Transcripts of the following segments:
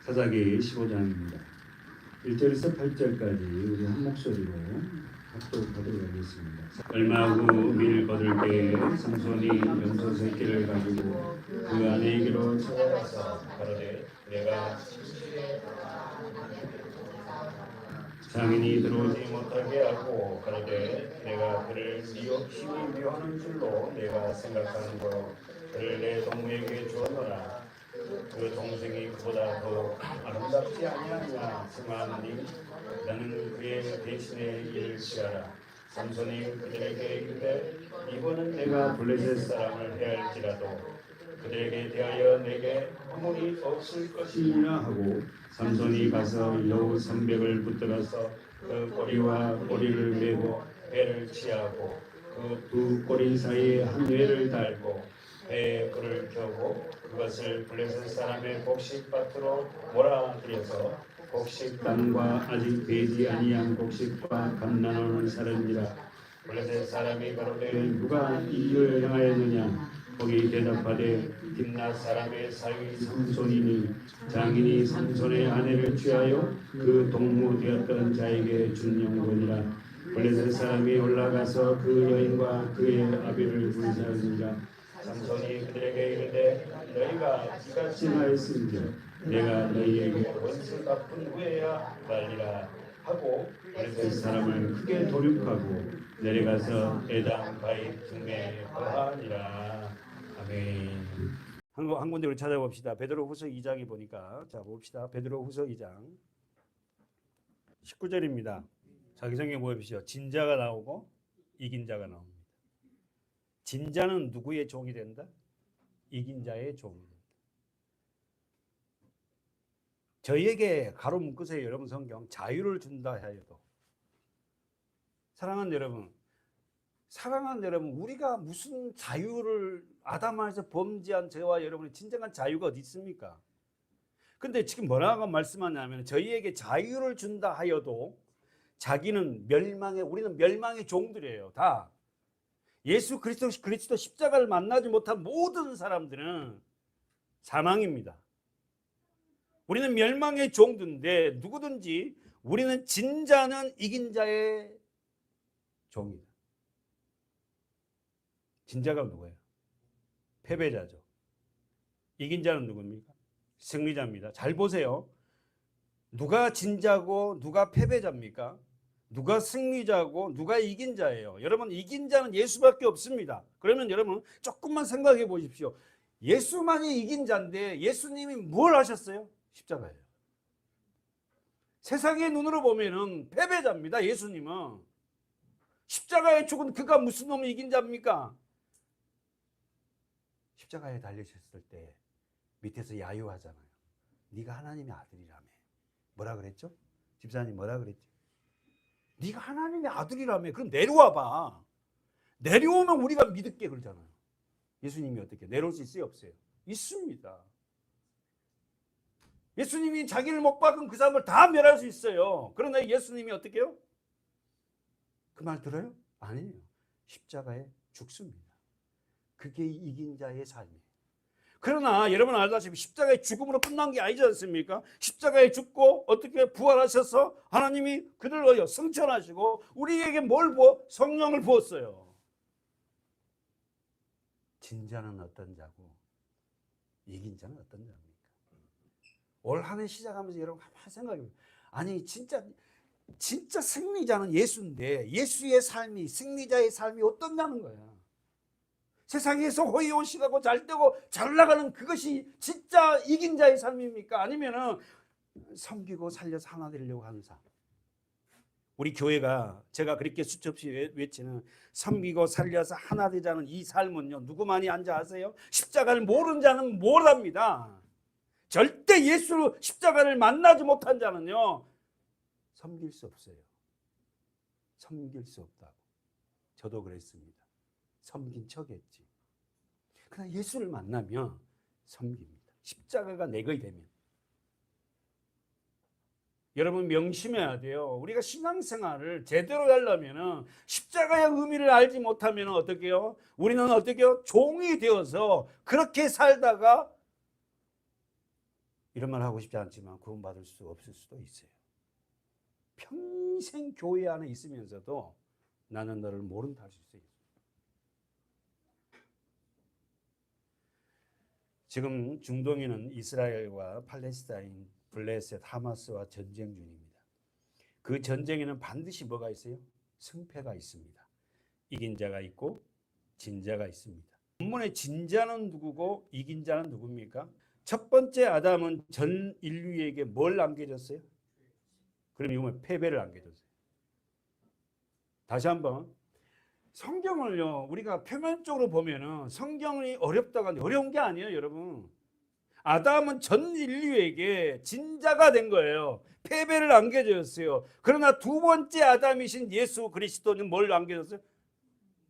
사사기 15장입니다. 1절에서 8절까지 우리 한 목소리로 합독하도록 하겠습니다. 얼마 후 밀 거둘 때에 삼손이 염소 새끼를 가지고 그 아내에게로 찾아가서 가로되 내가 장인이 들어오지 못하게 하고 가로되 내가 그를 심히 미워하는 줄로 내가 생각하는 거로 그를 내 동무에게 주었노라. 그 동생이 그보다 더 아름답지 아니하냐 생각하니 나는 그의 대신에 일을 취하라. 삼손이 그들에게 이르되 이번은 내가 블레셋 사람을 해할지라도 그들에게 대하여 내게 아무리 없을 것이니라 하고 삼손이 가서 여우 300을 붙들어서 그 꼬리와 꼬리를 메고 배를 치하고 그 두 꼬리 사이에 한 뇌를 달고 배에 불을 켜고 그것을 블레셋 사람의 곡식밭으로 몰아들여서 곡식단과 아직 배지 아니한 곡식과 감나노를 사른지라. 블레셋 사람이 가로되 누가 이 일을 행하였느냐. 거기 대답하되 딥낫 사람의 사위 삼손이니 장인이 삼손의 아내를 취하여 그 동무 되었던 자에게 준 영혼이라. 블레셋 사람이 올라가서 그 여인과 그의 아비를 불사르니라. 삼손이 그들에게 이르되 너희가 이같이 하였은즉 내가 너희에게 원수 갚은 후에야 말리라 하고 블레셋 사람을 크게 도륙하고 내려가서 에담 바윗 등에 거하니라. 아멘. 한 군데 우리 찾아봅시다. 베드로후서 2장에 보니까 자 봅시다. 베드로후서 2장 19절입니다. 자기 성경 보십시오. 진자가 나오고 이긴 자가 나옵니다. 진자는 누구의 종이 된다? 이긴 자의 종이 된다. 저희에게 가로 묶으세요. 여러분 성경 자유를 준다 하여도 사랑하는 여러분 우리가 무슨 자유를 아담에서 범죄한 저와 여러분의 진정한 자유가 어디 있습니까? 근데 지금 뭐라고 말씀하냐면 저희에게 자유를 준다 하여도 자기는 우리는 멸망의 종들이에요. 다 예수 그리스도 십자가를 만나지 못한 모든 사람들은 사망입니다. 우리는 멸망의 종들인데 누구든지 우리는 진자는 이긴 자의 종이다. 진자가 누구예요? 패배자죠. 이긴 자는 누굽니까? 승리자입니다. 잘 보세요. 누가 진자고 누가 패배자입니까? 누가 승리자고 누가 이긴 자예요? 여러분 이긴 자는 예수밖에 없습니다. 그러면 여러분 조금만 생각해 보십시오. 예수만이 이긴 자인데 예수님이 뭘 하셨어요? 십자가예요. 세상의 눈으로 보면은 패배자입니다. 예수님은 십자가에 죽은 그가 무슨 놈의 이긴 자입니까? 십자가에 달리셨을 때 밑에서 야유하잖아요. 네가 하나님의 아들이라며. 뭐라 그랬죠? 집사님 뭐라 그랬죠? 네가 하나님의 아들이라며. 그럼 내려와 봐. 내려오면 우리가 믿을게 그러잖아요. 예수님이 어떻게 내려올 수 있어요? 없어요? 있습니다. 예수님이 자기를 못 박은 그 사람을 다 멸할 수 있어요. 그러나 예수님이 어떻게 해요? 그 말 들어요? 아니에요. 십자가에 죽습니다. 그게 이긴 자의 삶이에요. 그러나 여러분 알다시피 십자가의 죽음으로 끝난 게 아니지 않습니까? 십자가에 죽고 어떻게 부활하셔서 하나님이 그들을 승천하시고 우리에게 뭘 부어? 성령을 부었어요. 진자는 어떤 자고 이긴 자는 어떤 자입니까? 올 한 해 시작하면서 여러분 한번 생각해보세요. 아니 진짜 승리자는 예수인데 예수의 삶이 승리자의 삶이 어떠냐는 거야. 세상에서 호의호식하고 잘되고 잘 나가는 그것이 진짜 이긴 자의 삶입니까? 아니면은 섬기고 살려서 하나 되려고 하는 삶. 우리 교회가 제가 그렇게 수없이 외치는 섬기고 살려서 하나 되자는 이 삶은요 누구만이 앉아 아세요? 십자가를 모르는 자는 못합니다. 절대 예수 십자가를 만나지 못한 자는요 섬길 수 없어요. 섬길 수 없다고. 저도 그랬습니다. 섬긴 척했지. 그러나 예수를 만나면 섬깁니다. 십자가가 내 것이 되면. 여러분 명심해야 돼요. 우리가 신앙생활을 제대로 하려면 십자가의 의미를 알지 못하면 어떻게 해요? 우리는 어떻게 해요? 종이 되어서 그렇게 살다가 이런 말 하고 싶지 않지만 구원받을 수 없을 수도 있어요. 평생 교회 안에 있으면서도 나는 너를 모른다 할 수 있어요. 지금 중동에는 이스라엘과 팔레스타인, 블레셋, 하마스와 전쟁 중입니다. 그 전쟁에는 반드시 뭐가 있어요? 승패가 있습니다. 이긴 자가 있고 진 자가 있습니다. 본문의 진자는 누구고 이긴 자는 누굽니까? 첫 번째 아담은 전 인류에게 뭘 안겨줬어요? 그럼 이거는 패배를 안겨줬어요. 다시 한번 성경을요, 우리가 표면적으로 보면은 성경이 어렵다고 하는데 어려운 게 아니에요, 여러분. 아담은 전 인류에게 진자가 된 거예요. 패배를 안겨줬어요. 그러나 두 번째 아담이신 예수 그리스도는 뭘 안겨줬어요?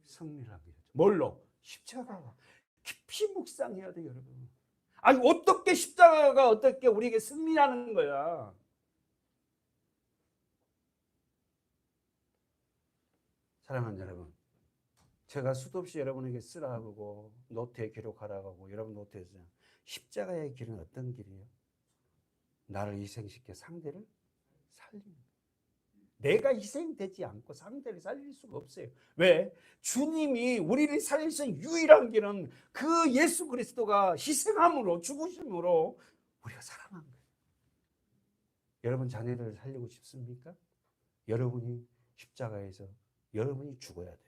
승리를 안겨줬죠. 뭘로? 십자가. 깊이 묵상해야 돼요, 여러분. 아니 어떻게 십자가가 어떻게 우리에게 승리하는 거야? 사랑하는 여러분, 제가 수도 없이 여러분에게 쓰라고 노트에 기록하라고 하고 여러분 노트에서 십자가의 길은 어떤 길이에요? 나를 희생시켜 상대를 살리는 거예요. 내가 희생되지 않고 상대를 살릴 수가 없어요. 왜? 주님이 우리를 살릴 수 있는 유일한 길은 그 예수 그리스도가 희생함으로 죽으심으로 우리가 살아난 거예요. 여러분 자녀들을 살리고 싶습니까? 여러분이 십자가에서 여러분이 죽어야 돼요.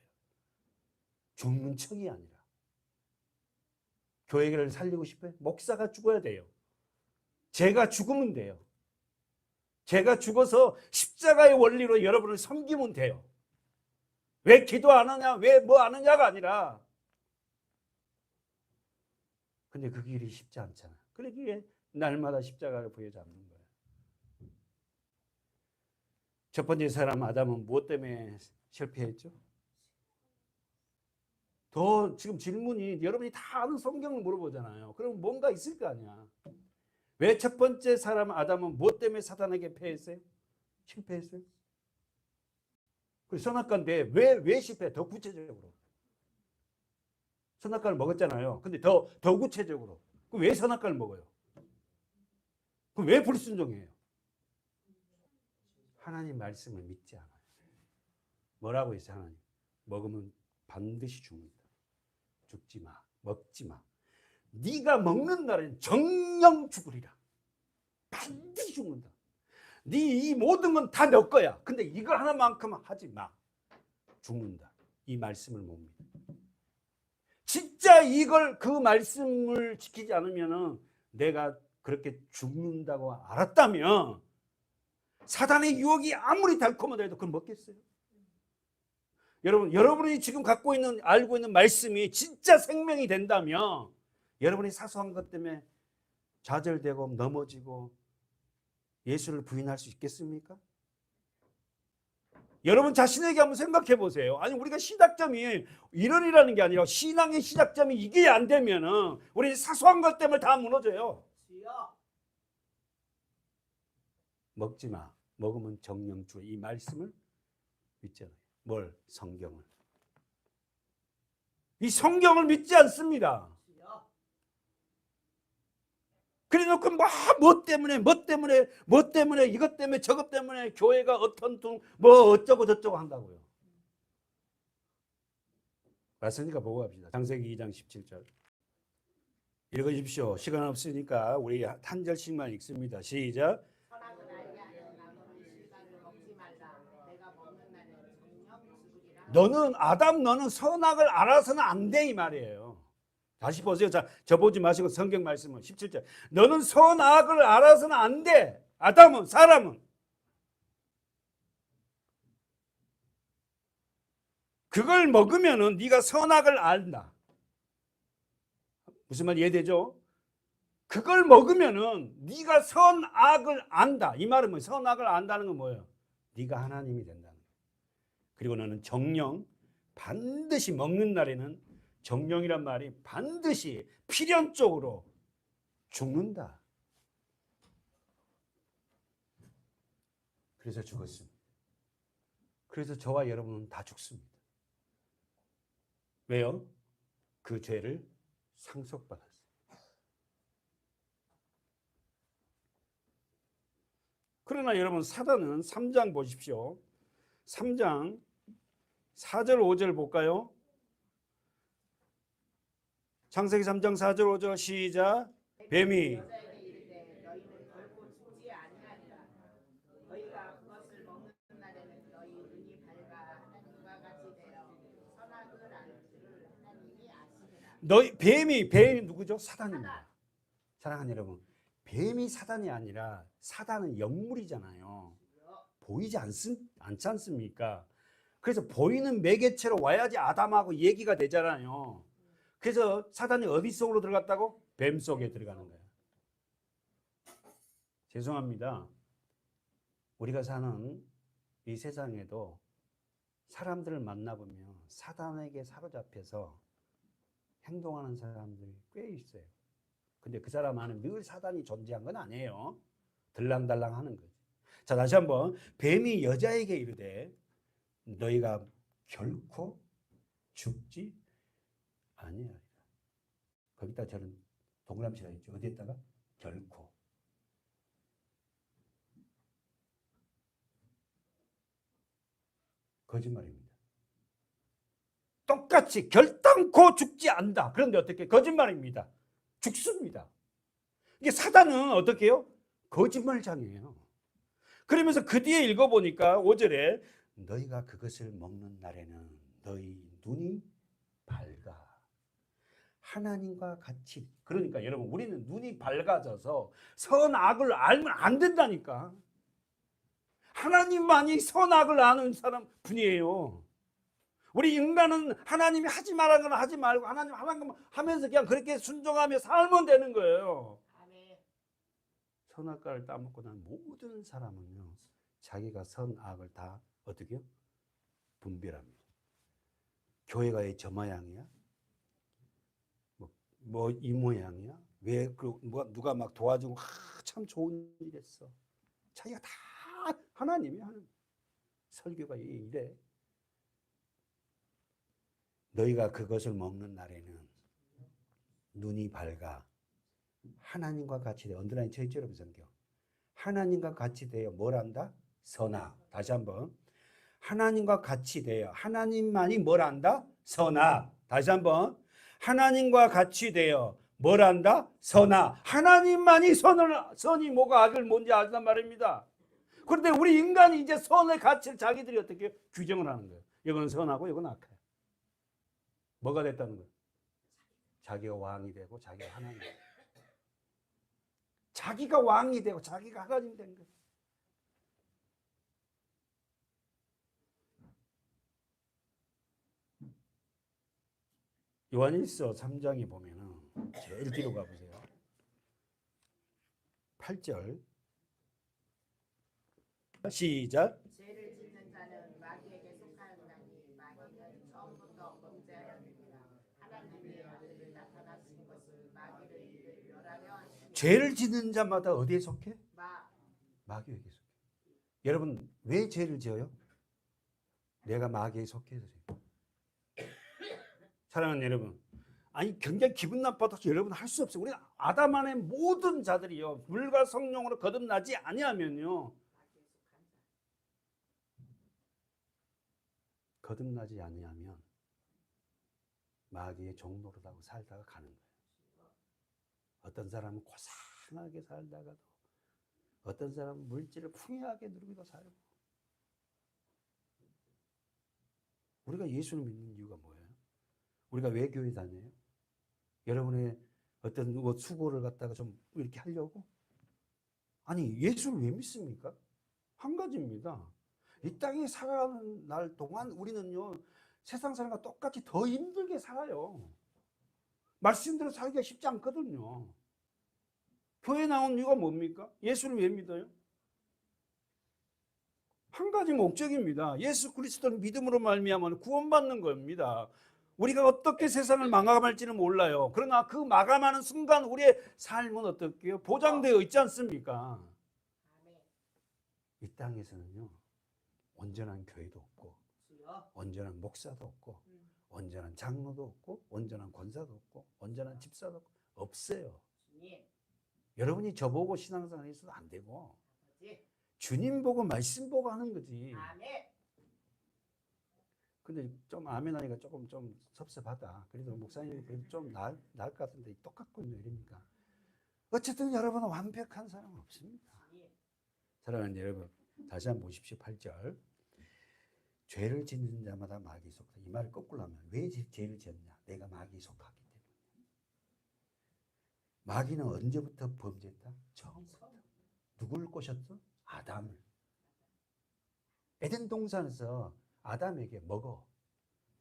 죽는 척이 아니라. 교회를 살리고 싶어요? 목사가 죽어야 돼요. 제가 죽으면 돼요. 제가 죽어서 십자가의 원리로 여러분을 섬기면 돼요. 왜 기도 안 하냐, 왜 뭐 안 하냐가 아니라. 근데 그 길이 쉽지 않잖아. 그러기에 날마다 십자가를 부여잡는 거예요. 첫 번째 사람 아담은 무엇 때문에 실패했죠? 더 지금 질문이 여러분이 다 아는 성경을 물어보잖아요. 그럼 뭔가 있을 거 아니야. 왜 첫 번째 사람 아담은 무엇 때문에 사단에게 패했어요? 실패했어요? 그 선악과인데 왜 실패해? 더 구체적으로. 선악과를 먹었잖아요. 근데 더 구체적으로. 그럼 왜 선악과를 먹어요? 그럼 왜 불순종해요? 하나님 말씀을 믿지 않아요. 뭐라고 했어요, 하나님? 먹으면 반드시 죽는다. 죽지 마. 먹지 마. 네가 먹는 날엔 정령 죽으리라. 반드시 죽는다. 네 이 모든 건 다 너 거야. 근데 이거 하나만큼은 하지 마. 죽는다. 이 말씀을 못 믿어. 진짜 이걸 그 말씀을 지키지 않으면 내가 그렇게 죽는다고 알았다면 사단의 유혹이 아무리 달콤하더라도 그걸 먹겠어요? 여러분이 지금 갖고 있는 알고 있는 말씀이 진짜 생명이 된다면 여러분이 사소한 것 때문에 좌절되고 넘어지고 예수를 부인할 수 있겠습니까? 여러분 자신에게 한번 생각해 보세요. 아니 우리가 시작점이 이런이라는 게 아니라 신앙의 시작점이 이게 안 되면은 우리 사소한 것 때문에 다 무너져요. 먹지 마. 먹으면 정령 죽어. 이 말씀을 믿잖아요. 뭘? 성경을. 이 성경을 믿지 않습니다. 그래놓고 뭐 때문에 이것 때문에 저것 때문에 교회가 어떤 뭐 어쩌고 저쩌고 한다고요. 맞으니까 보고 갑시다. 창세기 2장 17절 읽어주십시오. 시간 없으니까 우리 한 절씩만 읽습니다. 시작. 너는 아담 너는 선악을 알아서는 안 돼 이 말이에요. 다시 보세요. 자, 저 보지 마시고 성경 말씀은 17절. 너는 선악을 알아서는 안 돼. 아담은 사람은 그걸 먹으면은 네가 선악을 안다. 무슨 말 이해되죠? 그걸 먹으면은 네가 선악을 안다. 이 말은 뭐 선악을 안다는 건 뭐예요? 네가 하나님이 된다는 거예요. 그리고 너는 정령 반드시 먹는 날에는 정령이란 말이 반드시 필연적으로 죽는다. 그래서 죽었습니다. 그래서 저와 여러분은 다 죽습니다. 왜요? 그 죄를 상속받았어요. 그러나 여러분 사단은 3장 보십시오. 3장 4절 5절 볼까요? 창세기 3장 4절 5절 시작. 뱀이 여자에게 이르되 너희는 결코 죽지 아니하리라. 너희가 그것을 먹는 날에는 너희 눈이 밝아 하나님과 같이 되어 선악을 알 줄을 하나님이 아시니라. 너희 뱀이 누구죠? 사단입니다. 사랑하는 여러분, 뱀이 사단이 아니라 사단은 영물이잖아요. 보이지 않지 않습니까? 그래서 보이는 매개체로 와야지 아담하고 얘기가 되잖아요. 그래서 사단이 어디 속으로 들어갔다고? 뱀 속에 들어가는 거예요. 죄송합니다. 우리가 사는 이 세상에도 사람들을 만나보면 사단에게 사로잡혀서 행동하는 사람들이 꽤 있어요. 근데 그 사람 안에 늘 사단이 존재한 건 아니에요. 들랑달랑 하는 거죠. 자, 다시 한번. 뱀이 여자에게 이르되 너희가 결코 죽지 아니하리라. 거기다 저는 동그라미를 했죠. 어디에다가? 결코. 거짓말입니다. 똑같이 결단코 죽지 않는다. 그런데 어떻게? 거짓말입니다. 죽습니다. 이게 사단은 어떻게 해요? 거짓말장이에요. 그러면서 그 뒤에 읽어보니까 5절에 너희가 그것을 먹는 날에는 너희 눈이 밝아 하나님과 같이. 그러니까 여러분, 우리는 눈이 밝아져서 선악을 알면 안 된다니까. 하나님만이 선악을 아는 사람 분이에요. 우리 인간은 하나님이 하지 말라는 건 하지 말고 하나님 하라는 것만 하면서 그냥 그렇게 순종하며 살면 되는 거예요. 아멘. 선악과를 따먹고 난 모든 사람은요, 자기가 선악을 다 어떻게 해요? 분별합니다. 교회가 왜 저 모양이야? 뭐 이 모양이야? 왜 누가 막 도와주고 참 좋은 일 했어. 자기가 다 하나님이 하는 설교가 이래. 너희가 그것을 먹는 날에는 눈이 밝아 하나님과 같이 되어. 언더라인 쳐 있죠, 여러분 성경. 하나님과 같이 되어 뭘 한다? 선악. 다시 한번. 하나님과 같이 되어. 하나님만이 뭘 한다? 선악. 다시 한번. 하나님과 같이 되어 뭘 한다? 선악. 하나님만이 선이 뭐가 악을 뭔지 알단 말입니다. 그런데 우리 인간이 이제 선의 가치를 자기들이 어떻게 규정을 하는 거예요. 이건 선하고 이건 악해. 뭐가 됐다는 거예요? 자기가 왕이 되고 자기가 하나님. 자기가 왕이 되고 자기가 하나님 된 거예요. 요한일서 3장에 보면은 제일 뒤로 가보세요. 8절 시작. 죄를 짓는 자는 마귀에게 속하였나니 마귀는 처음부터 범죄하였느니라. 하나님의 아들이 나타나신 것은 마귀를 이를 멸하려 하심이라. 죄를 짓는 자마다 어디에 속해? 마귀에게 속해. 여러분 왜 죄를 지어요? 내가 마귀에 속해서. 사랑하는 여러분, 아니 굉장히 기분 나빠도 여러분 할 수 없어요. 우리 아담 안의 모든 자들이요, 물과 성령으로 거듭나지 아니하면요, 거듭나지 아니하면 마귀의 종노릇하고 살다가 가는 거예요. 어떤 사람은 고상하게 살다가도, 어떤 사람은 물질을 풍요하게 누리고 살고. 우리가 예수를 믿는 이유가 뭐예요? 우리가 왜 교회 다녀요? 여러분의 어떤 수고를 갖다가 좀 이렇게 하려고? 아니, 예수를 왜 믿습니까? 한 가지입니다. 이 땅에 살아가는 날 동안 우리는요, 세상 사람과 똑같이 더 힘들게 살아요. 말씀대로 살기가 쉽지 않거든요. 교회 나온 이유가 뭡니까? 예수를 왜 믿어요? 한 가지 목적입니다. 예수 그리스도를 믿음으로 말미암아 구원받는 겁니다. 우리가 어떻게 세상을 마감할지는 몰라요. 그러나 그 마감하는 순간 우리의 삶은 어떻게요? 보장되어 있지 않습니까? 이 땅에서는요, 온전한 교회도 없고, 온전한 목사도 없고, 온전한 장로도 없고, 온전한 권사도 없고, 온전한 집사도 없어요. 여러분이 저보고 신앙생활 했어도 안 되고, 주님 보고 말씀 보고 하는 거지. 아멘. 근데 좀 아멘 하니까 조금 좀 섭섭하다. 그래도 목사님 그래도 좀 나을 것 같은데 똑같군요. 이러니까. 어쨌든 여러분은 완벽한 사람은 없습니다. 사랑하는 여러분, 다시 한번 보십시오. 8절. 죄를 짓는 자마다 마귀에 속하다. 이 말을 거꾸로 하면 왜 죄를 지었냐? 내가 마귀에 속하기 때문에. 마귀는 언제부터 범죄했다? 처음부터. 누구를 꼬셨어? 아담을. 에덴 동산에서 아담에게 먹어.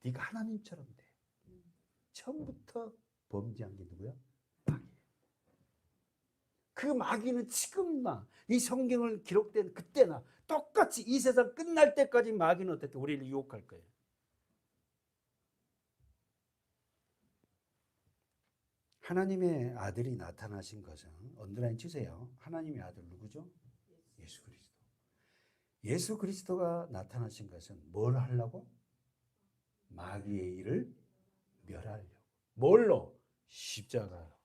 네가 하나님처럼 돼. 처음부터 범죄한 게 누구야? 마귀. 그 마귀는 지금나 이 성경을 기록된 그때나 똑같이 이 세상 끝날 때까지 마귀는 어떻게 우리를 유혹할 거예요. 하나님의 아들이 나타나신 것은 언더라인 치세요. 하나님의 아들 누구죠? 예수 그리스도. 예수 그리스도가 나타나신 것은 뭘 하려고? 마귀의 일을 멸하려고. 뭘로? 십자가로.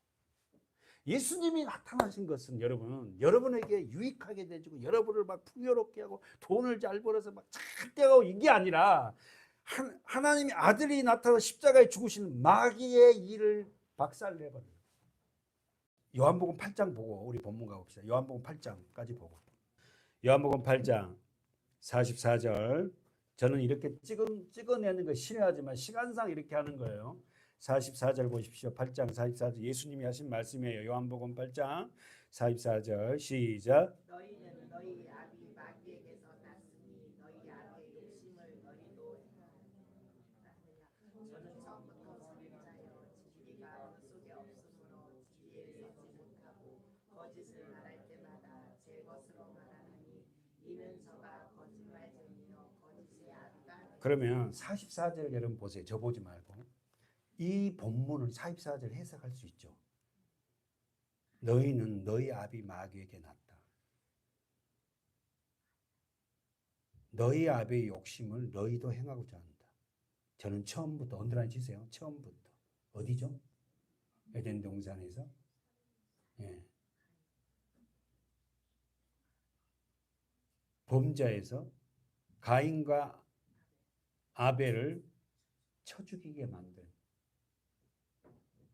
예수님이 나타나신 것은 여러분에게 유익하게 되고 여러분을 막 풍요롭게 하고 돈을 잘 벌어서 막 잘 되고 이게 아니라 하나님의 아들이 나타나 십자가에 죽으신 마귀의 일을 박살내버려요. 요한복음 8장 보고 우리 본문 가봅시다. 요한복음 8장까지 보고. 요한복음 8장 44절. 저는 이렇게 찍어내는 거 싫어하지만 시간상 이렇게 하는 거예요. 44절 보십시오. 8장 44절 예수님이 하신 말씀이에요. 요한복음 8장 44절 시작. 너희는 너희 아비 마귀에게서 났으니 너희 아비의 욕심을 너희도 행하느냐. 저는 처음부터 선지자여 진리가 그 속에 없으므로 진리에 서지 못하고 거짓을 말할 때마다 제 것으로 말하나니 이는 저가 거짓말쟁이요 거짓이 아비가. 그러면 44절 여러분 보세요. 저 보지 말고. 이 본문을 44절 해석할 수 있죠. 너희는 너희 아비 마귀에게 났다. 너희 아비의 욕심을 너희도 행하고자 한다. 저는 처음부터 언더라인 치세요. 처음부터. 어디죠? 에덴 동산에서. 예. 범죄에서 가인과 아벨을 쳐 죽이게 만든.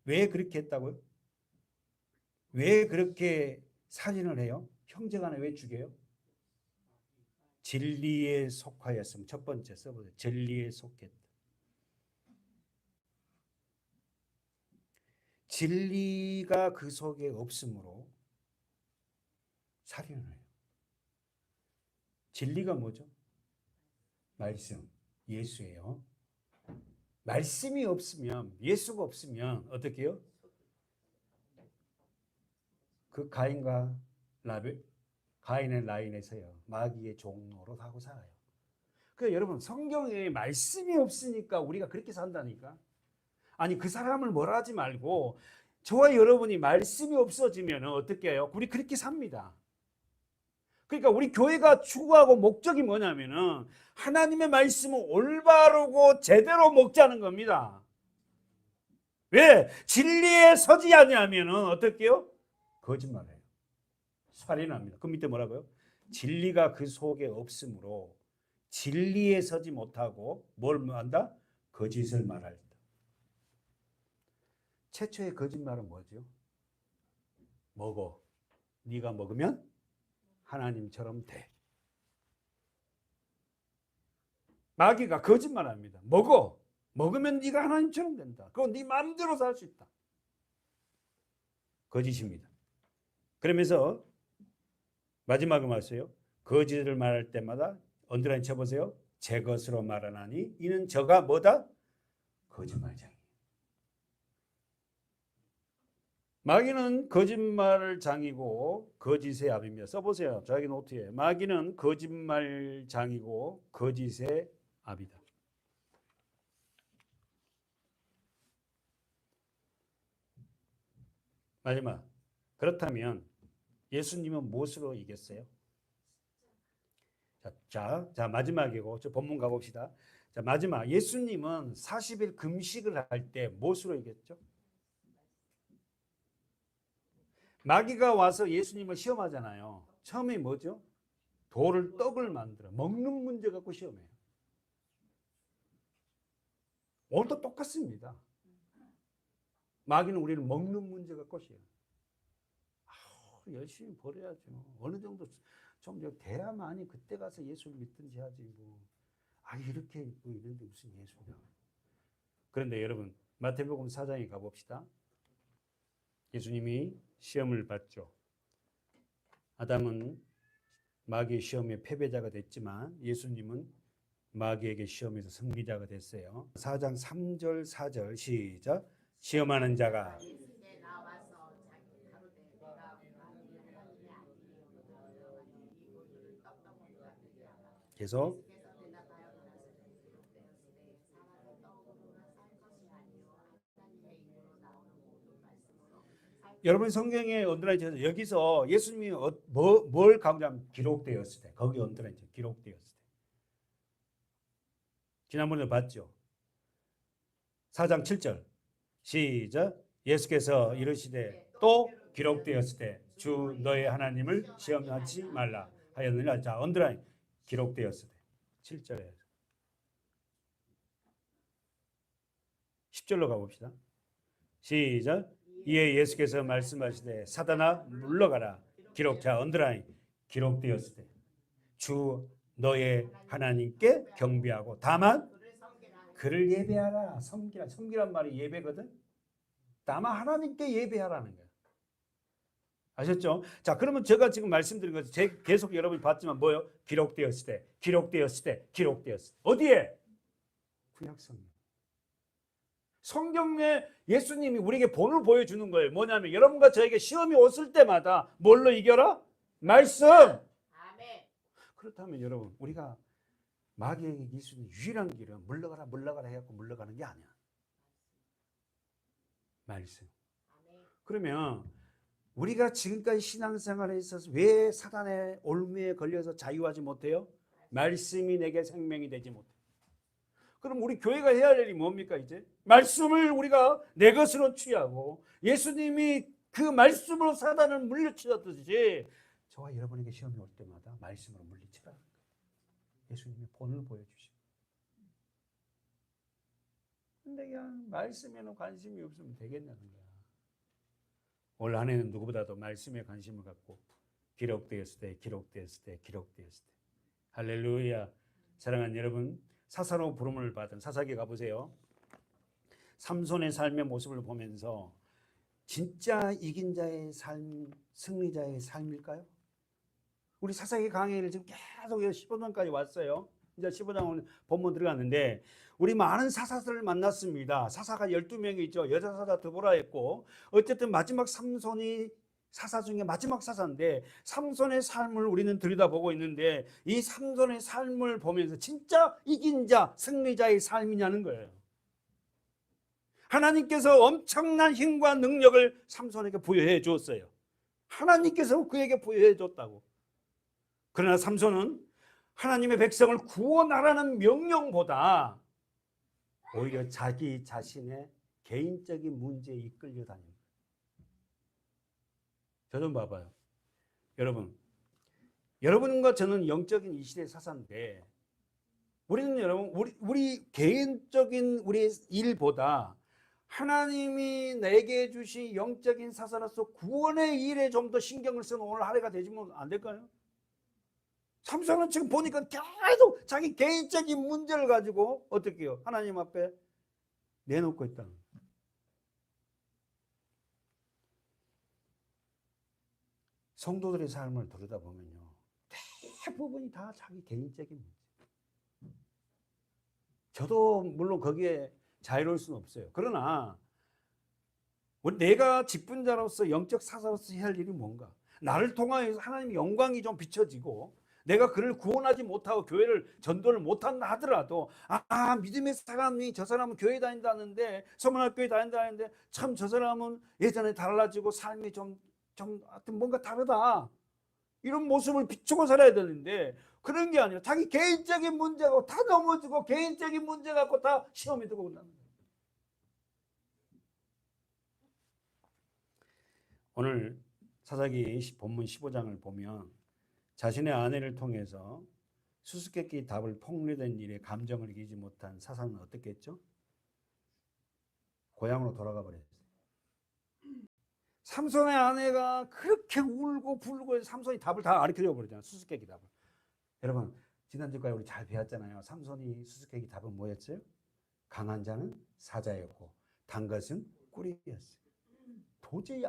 왜 그렇게 했다고요? 왜 그렇게 살인을 해요? 형제간에 왜 죽여요? 진리에 속하였음. 첫 번째 써보세요. 진리에 속했다. 진리가 그 속에 없으므로 살인을 해요. 진리가 뭐죠? 말씀, 예수예요. 말씀이 없으면, 예수가 없으면 어떻게 해요? 그 가인과 가인의 라인에서요, 마귀의 종로로 하고 살아요. 그러니까 여러분, 성경에 말씀이 없으니까 우리가 그렇게 산다니까. 아니, 그 사람을 뭐라 하지 말고 저와 여러분이 말씀이 없어지면 어떻게 해요? 우리 그렇게 삽니다. 그러니까 우리 교회가 추구하고 목적이 뭐냐면은 하나님의 말씀을 올바르고 제대로 먹자는 겁니다. 왜? 진리에 서지 아니하면은 어떻게 해요? 거짓말해요. 살인합니다. 그 밑에 뭐라고요? 진리가 그 속에 없으므로 진리에 서지 못하고 뭘 한다? 거짓을 말할 때. 최초의 거짓말은 뭐죠? 먹어. 네가 먹으면 하나님처럼 돼. 마귀가 거짓말합니다. 먹어. 먹으면 네가 하나님처럼 된다. 그건 네 마음대로 살 수 있다. 거짓입니다. 그러면서 마지막에 말했어요. 거짓을 말할 때마다 언더라인 쳐보세요. 제 것으로 말하나니 이는 저가 뭐다? 거짓말쟁이. 마귀는 거짓말 장이고 거짓의 아비며. 써보세요. 자기 노트에. 마귀는 거짓말 장이고 거짓의 아비다. 마지막. 그렇다면 예수님은 무엇으로 이겼어요? 자, 마지막이고 저 본문 가봅시다. 자, 마지막. 예수님은 40일 금식을 할 때 무엇으로 이겼죠? 마귀가 와서 예수님을 시험하잖아요. 처음에 뭐죠? 돌을 떡을 만들어 먹는 문제 갖고 시험해요. 오늘도 똑같습니다. 마귀는 우리를 먹는 문제 갖고 시험해요. 열심히 버려야죠. 어느 정도 좀 돼야만이 그때 가서 예수를 믿든지 하지 뭐. 이렇게 있고 이런데 무슨 예수냐. 그런데 여러분 마태복음 4장에 가봅시다. 예수님이 시험을 받죠. 아담은 마귀의 시험에 패배자가 됐지만 예수님은 마귀에게 시험에서 승리자가 됐어요. 4장 3절 4절 시작. 시험하는 자가 예수께 나와서 자기 가로되 내가 하나님의 아들이요 이것을 떡떡먹으라 되게 하라. 계속 예수께서 대답하여 가라사대 기록되었으되 사람은 떡으로만 살 것이 아니요 하나님의 입으로 나오는 모든 말씀으로 여러분 성경에 언더라인 여기서 예수님이 뭘 강조하면 기록되었을 때 거기 언더라인 기록되었을 때 지난번에 봤죠. 4장 7절 시작. 예수께서 이르시되 또 기록되었을 때 주 너의 하나님을 시험하지 말라 하였느니라. 자 언더라인 기록되었을 때 7절에 10절로 가봅시다. 시작. 이에 예수께서 말씀하시되 사단아 물러가라. 기록자 언더라인 기록되었을 때 주 너의 하나님께 경배하고 다만 그를 예배하라. 섬기란 말이 예배거든. 다만 하나님께 예배하라는 거야. 아셨죠? 자 그러면 제가 지금 말씀드린 것이 계속 여러분이 봤지만 뭐요? 기록되었을 때 기록되었을 때 기록되었을 때 어디에? 구약성경. 성경에 예수님이 우리에게 본을 보여주는 거예요. 뭐냐면 여러분과 저에게 시험이 왔을 때마다 뭘로 이겨라? 말씀. 아멘. 그렇다면 여러분 우리가 마귀에게 이길 수 있는 유일한 길은 물러가라 해갖고 물러가는 게 아니야. 말씀. 아멘. 그러면 우리가 지금까지 신앙생활에 있어서 왜 사단의 올무에 걸려서 자유하지 못해요? 말씀이 내게 생명이 되지 못해. 그럼 우리 교회가 해야 할 일이 뭡니까 이제? 말씀을 우리가 내 것으로 취하고 예수님이 그 말씀으로 사단을 물리치셨듯이 저와 여러분에게 시험이 올 때마다 말씀으로 물리치라. 예수님이 본을 보여주시고. 근데 그냥 말씀에는 관심이 없으면 되겠냐는 거야. 올 한 해는 누구보다도 말씀에 관심을 갖고 기록되었을 때 할렐루야. 사랑하는 여러분 사사로 부름을 받은 사사기에 가보세요. 삼손의 삶의 모습을 보면서 진짜 이긴 자의 삶, 승리자의 삶일까요? 우리 사사기 강의를 지금 계속 15장까지 왔어요. 이제 15장 오늘 본문 들어갔는데 우리 많은 사사들을 만났습니다. 사사가 12명이 있죠. 여자 사사 드보라 했고 어쨌든 마지막 삼손이 사사 중에 마지막 사사인데 삼손의 삶을 우리는 들여다보고 있는데 이 삼손의 삶을 보면서 진짜 이긴 자, 승리자의 삶이냐는 거예요. 하나님께서 엄청난 힘과 능력을 삼손에게 부여해 주었어요. 하나님께서 그에게 부여해 줬다고. 그러나 삼손은 하나님의 백성을 구원하라는 명령보다 오히려 자기 자신의 개인적인 문제에 이끌려 다닙니다. 저 좀 봐봐요. 여러분과 저는 영적인 이 시대 사사인데 우리는 여러분 우리 개인적인 우리 일보다 하나님이 내게 주신 영적인 사사로서 구원의 일에 좀 더 신경을 쓰는 오늘 하루가 되지면 안 될까요? 삼손은 지금 보니까 계속 자기 개인적인 문제를 가지고 어떻게 해요? 하나님 앞에 내놓고 있다는 거예요. 성도들의 삶을 들여다보면요. 대부분이 다 자기 개인적인 문제. 저도 물론 거기에 자유로울 수는 없어요. 그러나 내가 직분자로서 영적 사사로서 해야 할 일이 뭔가? 나를 통하여서 하나님의 영광이 좀 비춰지고 내가 그를 구원하지 못하고 교회를 전도를 못한다 하더라도 믿음의 사람이 저 사람은 교회 다닌다는데 서문학교에 다닌다는데 참 저 사람은 예전에 달라지고 삶이 좀 하여튼 뭔가 다르다. 이런 모습을 비추고 살아야 되는데 그런 게 아니라 자기 개인적인 문제고 다 넘어지고 개인적인 문제 갖고 다 시험에 들고 온다는 거예요. 오늘 사사기 본문 15장을 보면 자신의 아내를 통해서 수수께끼 답을 폭로된 일에 감정을 이기지 못한 사사는 어떻게 했죠? 고향으로 돌아가 버렸어요. 삼손의 아내가 그렇게 울고 불고 해서 삼손이 답을 다 가르쳐줘 버리잖아요. 수수께끼 답을. 여러분 지난주까지 우리 잘 배웠잖아요. 삼손이 수수께끼 답은 뭐였어요? 강한 자는 사자였고 단 것은 꿀이었어요. 도저히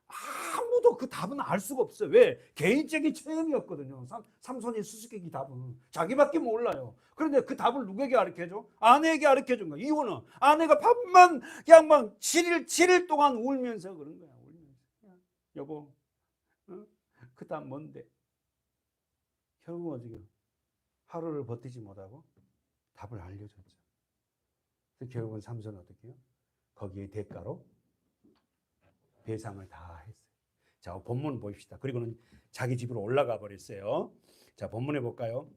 아무도 그 답은 알 수가 없어요. 왜? 개인적인 체험이었거든요. 삼손이 수수께끼 답은 자기밖에 몰라요. 그런데 그 답을 누구에게 가르쳐줘? 아내에게 가르쳐준 거야. 이유는 아내가 밥만 그냥 막 7일 동안 울면서 그런 거야. 울면서. 여보, 그 답 뭔데? 결국 어떻게 하루를 버티지 못하고 답을 알려줬죠. 그래서 결국은 삼손은 어떻게 해요? 거기에 대가로 배상을 다 했어요. 자, 본문 보십시다. 그리고는 자기 집으로 올라가 버렸어요. 자, 본문에 볼까요?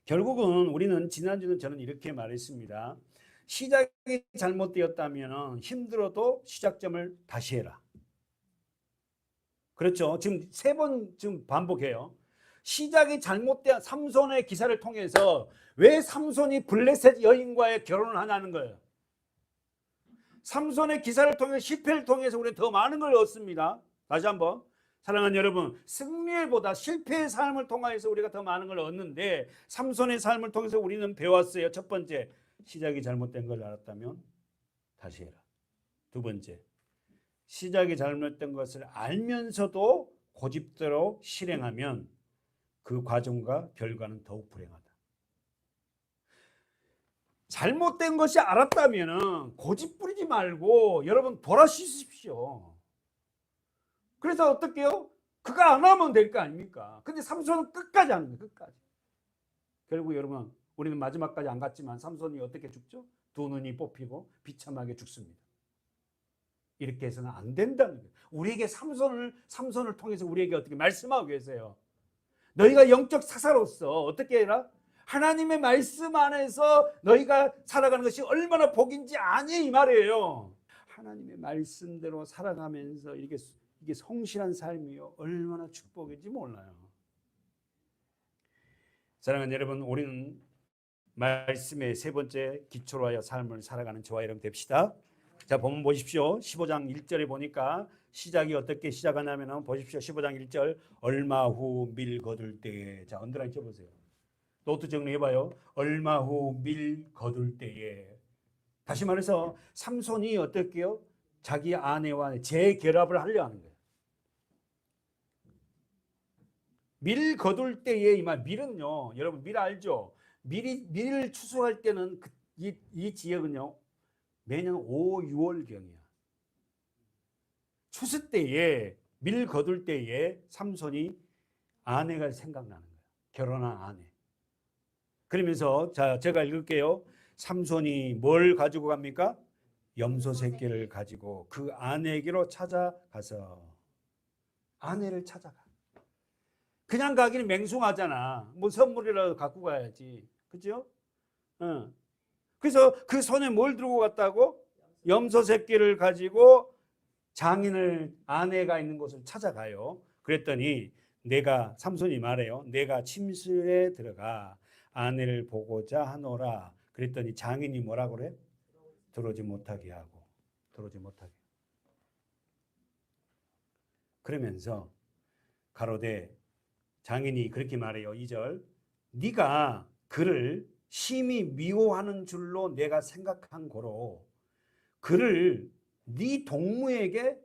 결국은 우리는 지난주는 저는 이렇게 말했습니다. 시작이 잘못되었다면 힘들어도 시작점을 다시 해라. 그렇죠. 지금 3번 지금 반복해요. 시작이 잘못된 삼손의 기사를 통해서 왜 삼손이 블레셋 여인과의 결혼을 하냐는 거예요. 삼손의 기사를 통해 실패를 통해서 우리는 더 많은 걸 얻습니다. 다시 한번 사랑하는 여러분, 승리보다 실패의 삶을 통해서 우리가 더 많은 걸 얻는데 삼손의 삶을 통해서 우리는 배웠어요. 첫 번째, 시작이 잘못된 걸 알았다면 다시 해라. 두 번째, 시작이 잘못된 것을 알면서도 고집대로 실행하면 그 과정과 결과는 더욱 불행하다. 잘못된 것이 알았다면 고집 부리지 말고 여러분 돌아서십시오. 그래서 어떻게 해요? 그거 안 하면 될 거 아닙니까? 근데 삼손은 끝까지 하는 거예요. 끝까지. 결국 여러분 우리는 마지막까지 안 갔지만 삼손이 어떻게 죽죠? 2눈이 뽑히고 비참하게 죽습니다. 이렇게 해서는 안 된다는 거예요. 우리에게 삼손을 통해서 우리에게 어떻게 말씀하고 계세요? 너희가 영적 사사로서 어떻게 해라? 하나님의 말씀 안에서 너희가 살아가는 것이 얼마나 복인지 아니 이 말이에요. 하나님의 말씀대로 살아가면서 이게 성실한 삶이요 얼마나 축복인지 몰라요. 사랑하는 여러분, 우리는 말씀의 3번째 기초로 하여 삶을 살아가는 저와 여러분 됩시다. 자, 본문 보십시오. 15장 1절에 보니까 시작이 어떻게 시작하냐면 보십시오. 15장 1절 얼마 후 밀 거둘 때에, 자 언더라인 쳐보세요. 노트 정리해봐요. 얼마 후 밀 거둘 때에. 다시 말해서 삼손이 어떻게 해요? 자기 아내와 재결합을 하려 하는 거예요. 밀 거둘 때에 이 말, 밀은요 여러분 밀 알죠? 밀을 추수할 때는 이 지역은요 매년 5, 6월경이야. 추수 때에 밀 거둘 때에 삼손이 아내가 생각나는 거예요. 결혼한 아내. 그러면서 자 제가 읽을게요. 삼손이 뭘 가지고 갑니까? 염소 새끼를 가지고 그 아내에게로 찾아가서 아내를 찾아가. 그냥 가기는 맹숭하잖아. 뭐 선물이라도 갖고 가야지. 그죠? 그래서 그 손에 뭘 들고 갔다고? 염소 새끼를 가지고 장인을 아내가 있는 곳을 찾아가요. 그랬더니 삼손이 말해요. 내가 침실에 들어가 아내를 보고자 하노라. 그랬더니 장인이 뭐라고 그래? 들어오지 못하게 하고. 그러면서 가로되 장인이 그렇게 말해요. 2절 네가 그를 심히 미워하는 줄로 내가 생각한 고로 그를 네 동무에게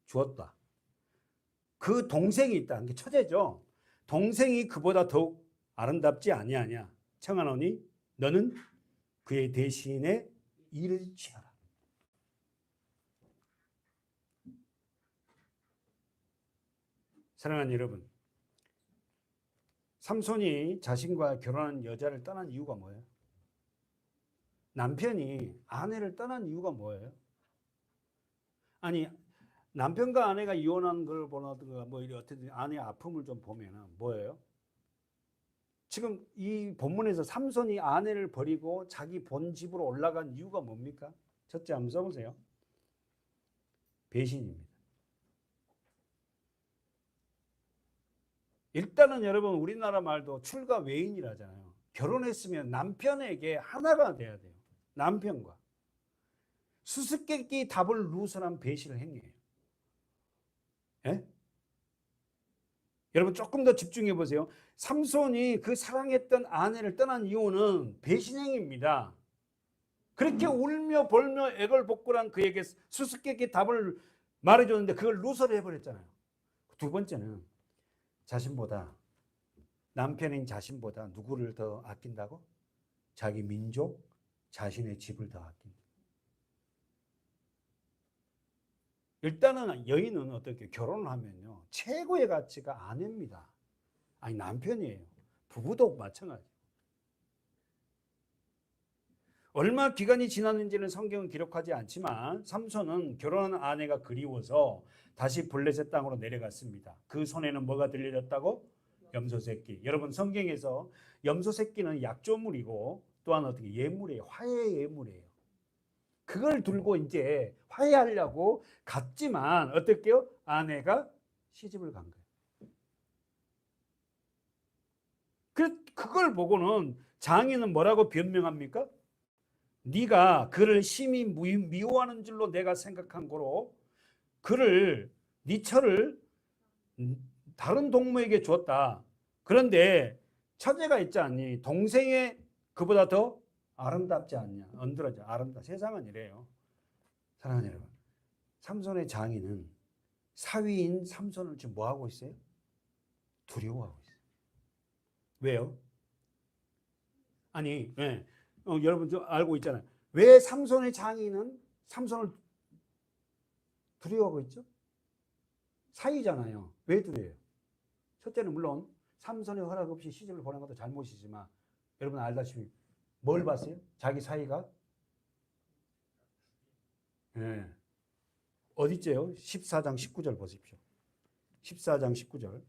주었다. 그 동생이 있다. 이게 처제죠. 동생이 그보다 더욱 아름답지 아니하냐. 청하노니 너는 그의 대신에 일을 취하라. 사랑하는 여러분, 삼손이 자신과 결혼한 여자를 떠난 이유가 뭐예요? 남편이 아내를 떠난 이유가 뭐예요? 아니 남편과 아내가 이혼한 걸 보나든가 뭐 어쨌든 아내의 아픔을 좀 보면은 뭐예요? 지금 이 본문에서 삼손이 아내를 버리고 자기 본 집으로 올라간 이유가 뭡니까? 첫째 한번 써보세요. 배신입니다. 일단은 여러분 우리나라 말도 출가 외인이라잖아요. 결혼했으면 남편에게 하나가 돼야 돼요. 남편과. 수수께끼 답을 누설한 배신을 행위해요. 예? 여러분 조금 더 집중해 보세요. 삼손이 그 사랑했던 아내를 떠난 이유는 배신행위입니다. 그렇게 울며 벌며 애걸복걸한 그에게 수수께끼 답을 말해줬는데 그걸 누설해 버렸잖아요. 두 번째는 자신보다, 남편인 자신보다 누구를 더 아낀다고? 자기 민족, 자신의 집을 더 아낀다. 일단은 여인은 어떻게 결혼을 하면요, 최고의 가치가 아내입니다. 아니 남편이에요. 부부도 마찬가지. 얼마 기간이 지났는지는 성경은 기록하지 않지만 삼손은 결혼한 아내가 그리워서 다시 블레셋 땅으로 내려갔습니다. 그 손에는 뭐가 들려졌다고? 염소새끼. 여러분 성경에서 염소새끼는 약조물이고 또한 어떻게 예물이에요. 화해 예물이에요. 그걸 들고 이제 화해하려고 갔지만 어떻게요? 아내가 시집을 간 거예요. 그걸 보고는 장인은 뭐라고 변명합니까? 네가 그를 심히 미워하는 줄로 내가 생각한 거로 그를 네 처를 다른 동무에게 줬다. 그런데 처제가 있지 않니? 동생의 그보다 더 아름답지 않냐? 언더러지 아름다. 세상은 이래요. 사랑하는 여러분, 삼손의 장인은 사위인 삼손을 지금 뭐 하고 있어요? 두려워하고 있어요. 왜요? 아니, 네. 여러분 좀 알고 있잖아요. 왜 삼손의 장인은 삼손을 두려워하고 있죠? 사위잖아요. 왜 두려워해요? 첫째는 물론 삼손의 허락 없이 시집을 보낸 것도 잘못이지만 여러분 알다시피 뭘 봤어요? 자기 사위가 네. 어디 있죠? 14장 19절 보십시오. 14장 19절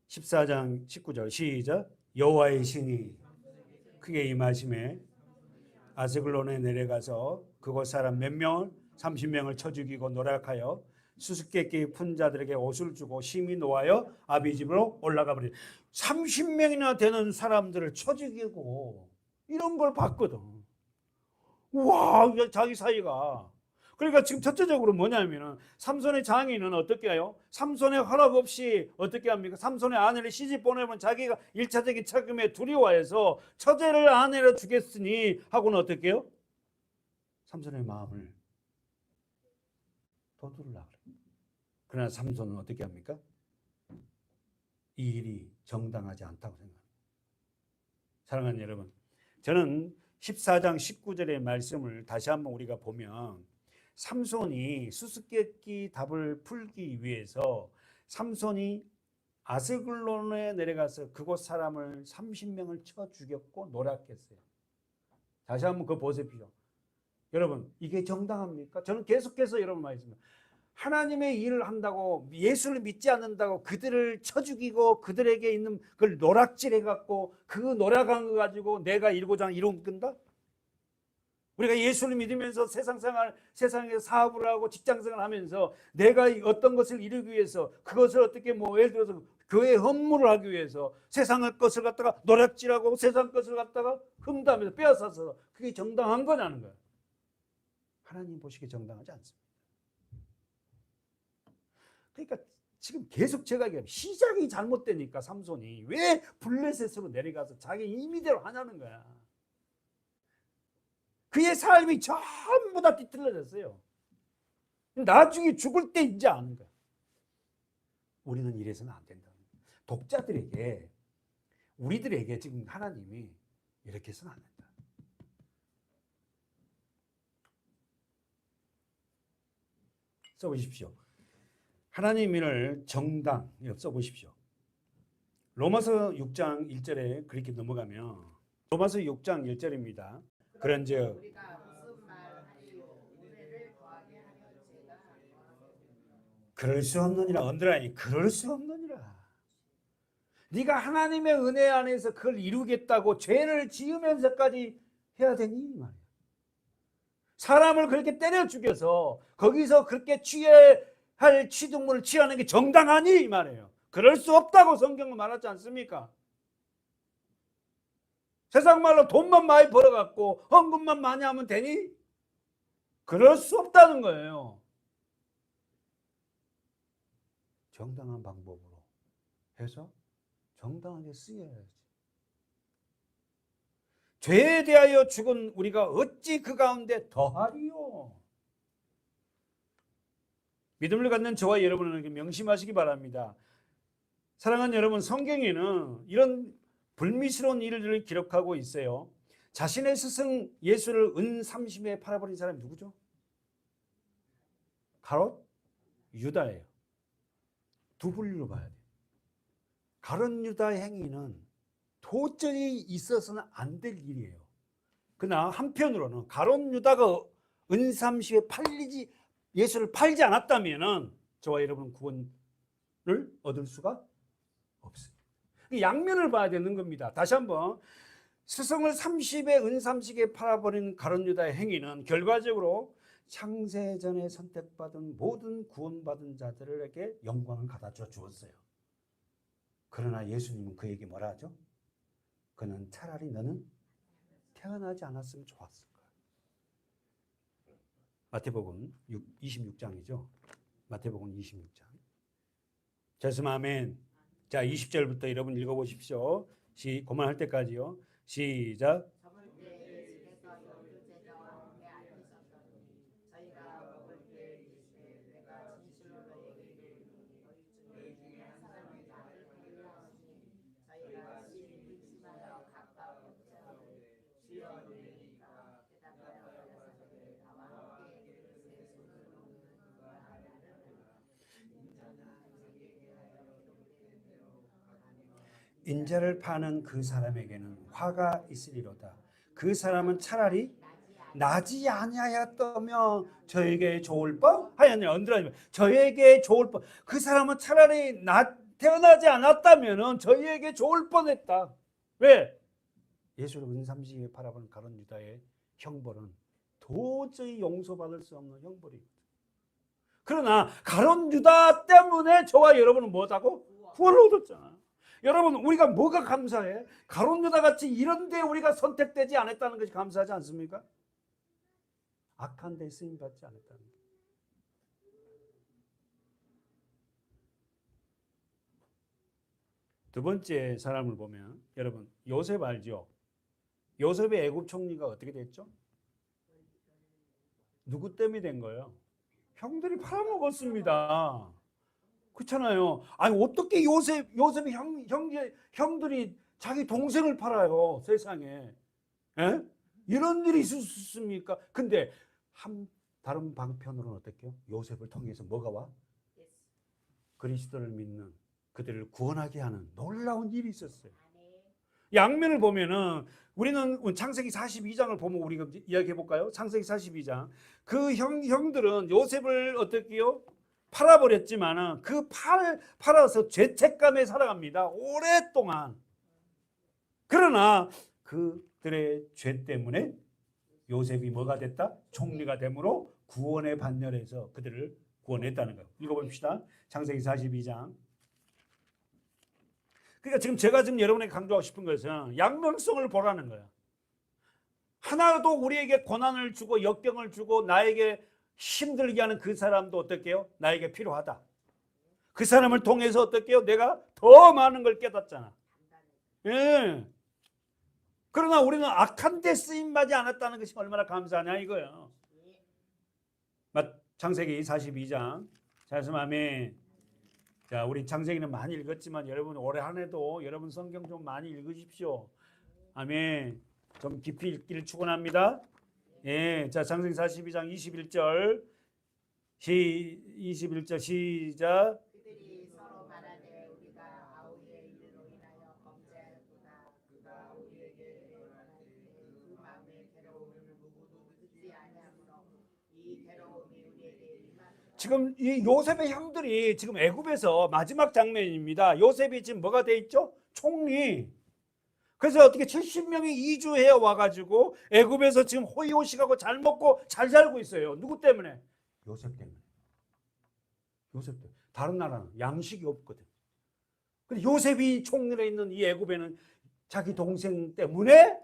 14장 19절 시작. 여호와의 신이 크게 임하심에 아스글론에 내려가서 그곳 사람 몇 명을 30명을 쳐 죽이고 노략하여 수수께끼 푼 자들에게 옷을 주고 심히 노하여 아비 집으로 올라가 버린 30명이나 되는 사람들을 쳐 죽이고 이런 걸 봤거든. 와, 자기 사이가. 그러니까 지금 첫째적으로 뭐냐면은 삼손의 장인은 어떻게 해요? 삼손의 허락 없이 어떻게 합니까? 삼손의 아내를 시집 보내면 자기가 1차적인 책임에 두려워해서 처제를 아내로 주겠으니 하고는 어떻게 해요? 삼손의 마음을 돋우려고 그래요. 그러나 삼손은 어떻게 합니까? 이 일이 정당하지 않다고 생각합니다. 사랑하는 여러분, 저는 14장 19절의 말씀을 다시 한번 우리가 보면 삼손이 수수께끼 답을 풀기 위해서 삼손이 아스글론에 내려가서 그곳 사람을 30명을 쳐 죽였고 노략했어요. 다시 한번 그거 보십시오. 여러분 이게 정당합니까? 저는 계속해서 여러분 말씀드립니다. 하나님의 일을 한다고 예수를 믿지 않는다고 그들을 쳐 죽이고 그들에게 있는 그걸 노략질해갖고 그 노략한 거 가지고 내가 이루고자 하는 이룬 건다? 우리가 예수를 믿으면서 세상에서 사업을 하고 직장생활을 하면서 내가 어떤 것을 이루기 위해서 그것을 어떻게 예를 들어서 교회 헌물을 하기 위해서 세상의 것을 갖다가 노략질하고 세상 것을 갖다가 흠담해서 빼앗아서 그게 정당한 거냐는 거예요. 하나님 보시기에 정당하지 않습니다. 그러니까 지금 계속 제가 얘기하면 시작이 잘못되니까 삼손이 왜 블레셋으로 내려가서 자기 임의대로 하냐는 거야. 그의 삶이 전부 다 뒤틀려졌어요. 나중에 죽을 때 이제 아는 거야. 우리는 이래서는 안 된다. 독자들에게 우리들에게 지금 하나님이 이렇게 해서는 안 된다. 써보십시오. 하나님을 정당 써보십시오. 로마서 6장 1절에 그렇게 넘어가면 로마서 6장 1절입니다. 그런즉 그럴 수 없느니라. 언더라인이 그럴 수 없느니라. 네가 하나님의 은혜 안에서 그걸 이루겠다고 죄를 지으면서까지 해야 되니 말이야. 사람을 그렇게 때려 죽여서 거기서 그렇게 취해 할 취득물을 취하는 게 정당하니 이 말이에요. 그럴 수 없다고 성경은 말하지 않습니까? 세상 말로 돈만 많이 벌어갖고 헌금만 많이 하면 되니? 그럴 수 없다는 거예요. 정당한 방법으로 해서 정당하게 쓰여야지. 죄에 대하여 죽은 우리가 어찌 그 가운데 더하리요? 믿음을 갖는 저와 여러분은 명심하시기 바랍니다. 사랑하는 여러분, 성경에는 이런 불미스러운 일들을 기록하고 있어요. 자신의 스승 예수를 은 30에 팔아버린 사람이 누구죠? 가롯 유다예요. 두 분류로 봐야 돼요. 가롯 유다의 행위는 도저히 있어서는 안 될 일이에요. 그러나 한편으로는 가롯 유다가 은 30에 예수를 팔지 않았다면 저와 여러분은 구원을 얻을 수가 없어요. 양면을 봐야 되는 겁니다. 다시 한번, 스승을 30에 은 30에 팔아버린 가롯 유다의 행위는 결과적으로 창세전에 선택받은 모든 구원받은 자들에게 영광을 갖다 주었어요. 그러나 예수님은 그에게 뭐라 하죠? 그는 차라리 너는 태어나지 않았으면 좋았을 거야. 마태복음 26장이죠. 마태복음 26장. 됐으면 아멘. 자, 20절부터 여러분 읽어보십시오. 그만할 때까지요. 시작. 인자를 파는 그 사람에게는 화가 있으리로다. 그 사람은 차라리 나지 아니하였다면 저에게 좋을 뻔 하였느냐. 언더라이면 저에게 좋을 뻔. 그 사람은 차라리 태어나지 않았다면 저희에게 좋을 뻔했다. 왜? 예수를 은 30에 팔아버린 가롯 유다의 형벌은 도저히 용서받을 수 없는 형벌이거든. 그러나 가롯 유다 때문에 저와 여러분은 뭐다고? 구원을 얻었잖아. 여러분, 우리가 뭐가 감사해? 가롯 유다 같이 이런 데 우리가 선택되지 않았다는 것이 감사하지 않습니까? 악한 데 쓰임 받지 않았다는 것. 두 번째 사람을 보면 여러분, 요셉 알죠? 요셉의 애굽 총리가 어떻게 됐죠? 누구 때문에 된 거예요? 형들이 팔아먹었습니다. 그렇잖아요. 아니 어떻게 요셉의 형들이 자기 동생을 팔아요, 세상에? 에? 이런 일이 있을 수 있습니까? 근데 다른 방편으로는 어떻게요? 요셉을 통해서 뭐가 와? 그리스도를 믿는 그들을 구원하게 하는 놀라운 일이 있었어요. 양면을 보면은 우리는 창세기 42장을 보면 우리가 이야기해 볼까요? 창세기 42장. 그 형들은 요셉을 어떻게요? 팔아버렸지만은 팔아서 죄책감에 살아갑니다. 오랫동안. 그러나 그들의 죄 때문에 요셉이 뭐가 됐다? 총리가 됨으로 구원의 반열에서 그들을 구원했다는 거예요. 읽어봅시다. 창세기 42장. 그러니까 제가 여러분에게 강조하고 싶은 것은 양면성을 보라는 거예요. 하나도 우리에게 고난을 주고 역경을 주고 나에게 힘들게 하는 그 사람도 어떻게요? 나에게 필요하다. 그 사람을 통해서 어떻게요? 내가 더 많은 걸 깨닫잖아. 예. 그러나 우리는 악한 데 쓰임받지 않았다는 것이 얼마나 감사하냐 이거예요. 창세기 42장. 잘했으면 아멘. 자, 우리 창세기는 많이 읽었지만 여러분 올해 한 해도 여러분 성경 좀 많이 읽으십시오. 아멘. 좀 깊이 읽기를 축원합니다. 예, 자, 창세기 42장 21절 21절 시작. 그들이 서로 말하되 우리가 아우의 일로 인하여 범죄하였구나. 그가 우리에게 말하되 그 마음의 괴로움을 누구도 듣지 아니하므로 이 괴로움이 우리에게 임하노라. 지금 이 요셉의 형들이 지금 애굽에서 마지막 장면입니다. 요셉이 지금 뭐가 돼 있죠? 총리. 그래서 어떻게 70명이 이주해 와가지고 애굽에서 지금 호의호식하고 잘 먹고 잘 살고 있어요. 누구 때문에? 요셉 때문에. 요셉도 다른 나라는 양식이 없거든. 근데 요셉이 총리에 있는 이 애굽에는 자기 동생 때문에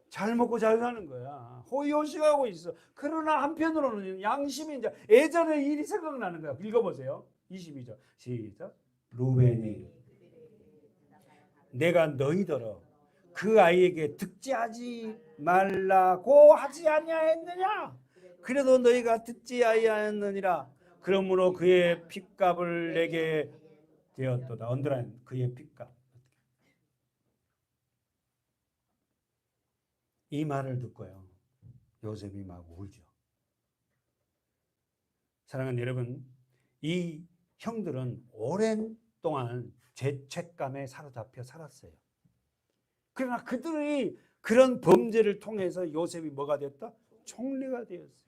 잘 먹고 잘 사는 거야. 호의호식하고 있어. 그러나 한편으로는 양심이 이제 예전의 일이 생각나는 거야. 읽어보세요. 22절 시작. 루벤이 내가 너희더러 그 아이에게 득지하지 말라고 하지 아니하였느냐. 그래도 너희가 듣지 아니하였느니라. 그러므로 그의 핏값을 내게 되었도다. 언더라인 그의 핏값. 이 말을 듣고요. 요셉이 막 울죠. 사랑하는 여러분, 이 형들은 오랜 동안 죄책감에 사로잡혀 살았어요. 그러나 그들이 그런 범죄를 통해서 요셉이 뭐가 됐다? 총리가 되었어요.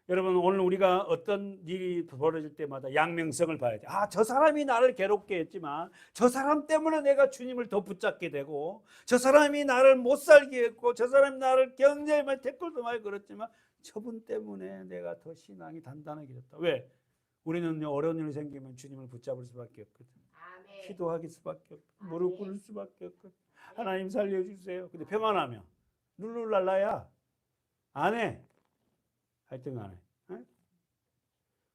여러분 오늘 우리가 어떤 일이 벌어질 때마다 양면성을 봐야 돼. 저 사람이 나를 괴롭게 했지만 저 사람 때문에 내가 주님을 더 붙잡게 되고 저 사람이 나를 못 살게 했고 저 사람이 나를 경제에 많이 댓글도 많이 걸었지만 저분 때문에 내가 더 신앙이 단단하게 됐다. 왜? 우리는 어려운 일이 생기면 주님을 붙잡을 수밖에 없거든. 기도하기 수밖에 없고 무릎 꿇을 수밖에 없거든. 하나님 살려주세요. 근데 평안하면 룰루랄라야 안 해. 하여튼 간에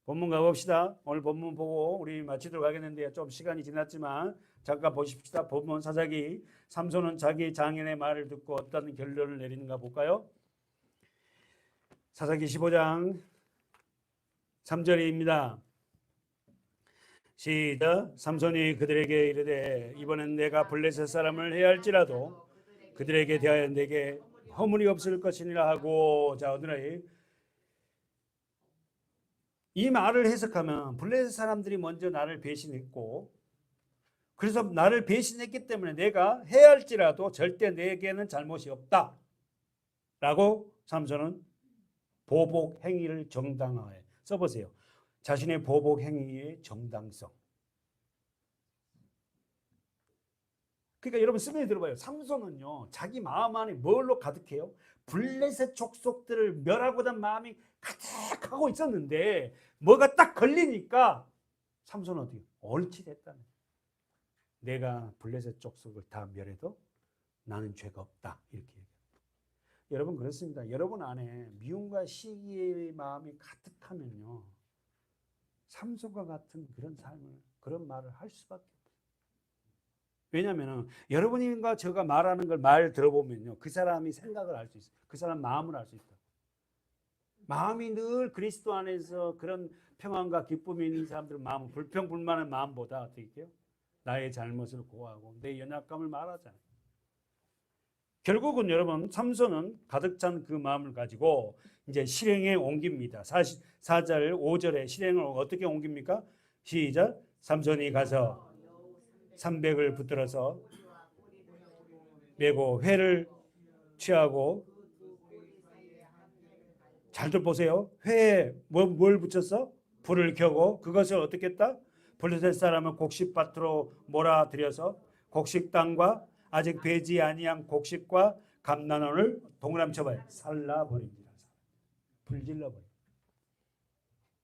본문 가봅시다. 오늘 본문 보고 우리 마치도록 하겠는데 좀 시간이 지났지만 잠깐 보십시다. 본문 사사기. 삼손은 자기 장인의 말을 듣고 어떤 결론을 내리는가 볼까요? 사사기 15장 3절입니다. 시작. 삼손이 그들에게 이르되 이번엔 내가 블레셋 사람을 해할지라도 그들에게 대하여 내게 허물이 없을 것이니라 하고. 자, 오늘의 이 말을 해석하면 블레셋 사람들이 먼저 나를 배신했고 그래서 나를 배신했기 때문에 내가 해할지라도 절대 내게는 잘못이 없다 라고 삼손은 보복 행위를 정당화해. 써보세요. 자신의 보복 행위의 정당성. 그러니까 여러분 쓰면 들어봐요. 삼손은요 자기 마음 안에 뭘로 가득해요? 블레셋 족속들을 멸하고자 마음이 가득하고 있었는데 뭐가 딱 걸리니까 삼손은 어떻게 얼치됐다는 거예요. 내가 블레셋 족속을 다 멸해도 나는 죄가 없다 이렇게 얘기해요. 여러분 그렇습니다. 여러분 안에 미움과 시기의 마음이 가득하면요 삼손과 같은 그런 삶을 그런 말을 할 수밖에 없어요. 왜냐하면 여러분과 제가 말하는 걸 말 들어보면요 그 사람이 생각을 알 수 있어요. 그 사람 마음을 알 수 있다. 마음이 늘 그리스도 안에서 그런 평안과 기쁨이 있는 사람들은 마음은 불평불만한 마음보다 어떻게 해요? 나의 잘못을 고하고 내 연약감을 말하잖아요. 결국은 여러분 삼손은 가득 찬 그 마음을 가지고 이제 실행에 옮깁니다. 4절 5절에 실행을 어떻게 옮깁니까? 시작. 삼손이 가서 300을 붙들어서 메고 회를 취하고 잘들 보세요. 회에 뭘 붙였어? 불을 켜고 그것을 어떻게 했다? 블레셋 사람은 곡식밭으로 몰아들여서 곡식 땅과 아직 배지 아니한 곡식과 감난원을 동그라미 쳐봐요. 살라버립니다. 불질러버립니다.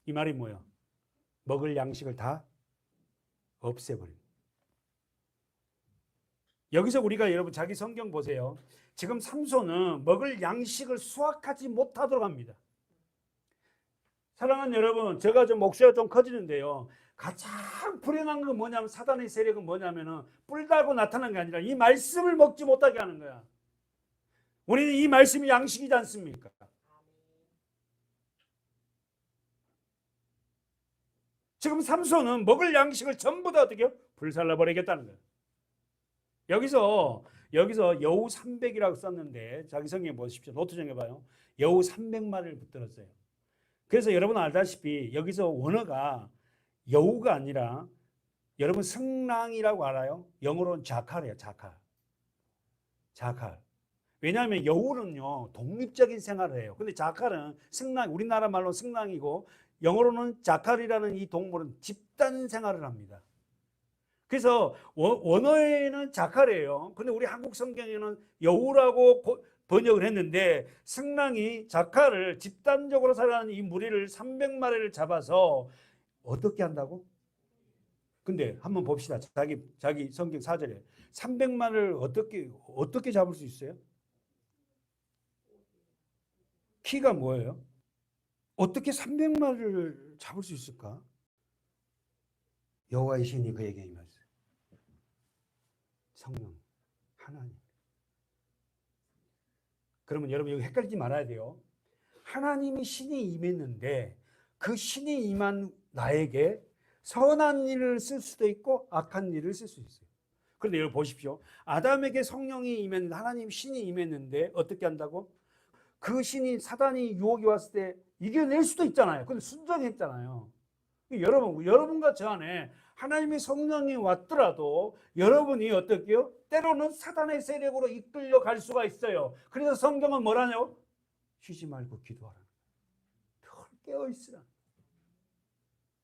이 말이 뭐예요? 먹을 양식을 다 없애버립니다. 여기서 우리가 여러분 자기 성경 보세요. 지금 삼손은 먹을 양식을 수확하지 못하도록 합니다. 사랑하는 여러분, 제가 좀 목소리가 좀 커지는데요. 가장 불행한 건 뭐냐면 사단의 세력은 뭐냐면은 뿔 달고 나타나는 게 아니라 이 말씀을 먹지 못하게 하는 거야. 우리는 이 말씀이 양식이지 않습니까? 지금 삼손은 먹을 양식을 전부 다 어떻게 해요? 불살라 버리겠다는 거예요. 여기서 여우 300이라고 썼는데 자기 성경에 보십시오. 노트 정해봐요. 여우 300마리를 붙들었어요. 그래서 여러분 알다시피 여기서 원어가 여우가 아니라 여러분 승랑이라고 알아요? 영어로는 자칼이에요. 자칼. 왜냐하면 여우는요 독립적인 생활을 해요. 근데 자칼은 승랑, 우리나라 말로 승랑이고 영어로는 자칼이라는 이 동물은 집단 생활을 합니다. 그래서 원어에는 자칼이에요. 근데 우리 한국 성경에는 여우라고 번역을 했는데 승랑이 자칼을 집단적으로 살아가는 이 무리를 300마리를 잡아서 어떻게 한다고? 근데 한번 봅시다. 자기 성경 4절에 300마리를 어떻게 잡을 수 있어요? 키가 뭐예요? 어떻게 300마리를 잡을 수 있을까? 여호와의 신이 그에게 임했어요. 성령, 하나님. 그러면 여러분 여기 헷갈리지 말아야 돼요. 하나님이 신이 임했는데 그 신이 임한 나에게 선한 일을 쓸 수도 있고 악한 일을 쓸 수 있어요. 그런데 여러분 보십시오. 아담에게 성령이 임했는데 하나님 신이 임했는데 어떻게 한다고? 그 신이 사단이 유혹이 왔을 때 이겨낼 수도 있잖아요. 근데 순종했잖아요. 여러분과 저 안에 하나님의 성령이 왔더라도 여러분이 어떻게요? 때로는 사단의 세력으로 이끌려 갈 수가 있어요. 그래서 성경은 뭐라뇨? 쉬지 말고 기도하라. 늘 깨어있으라.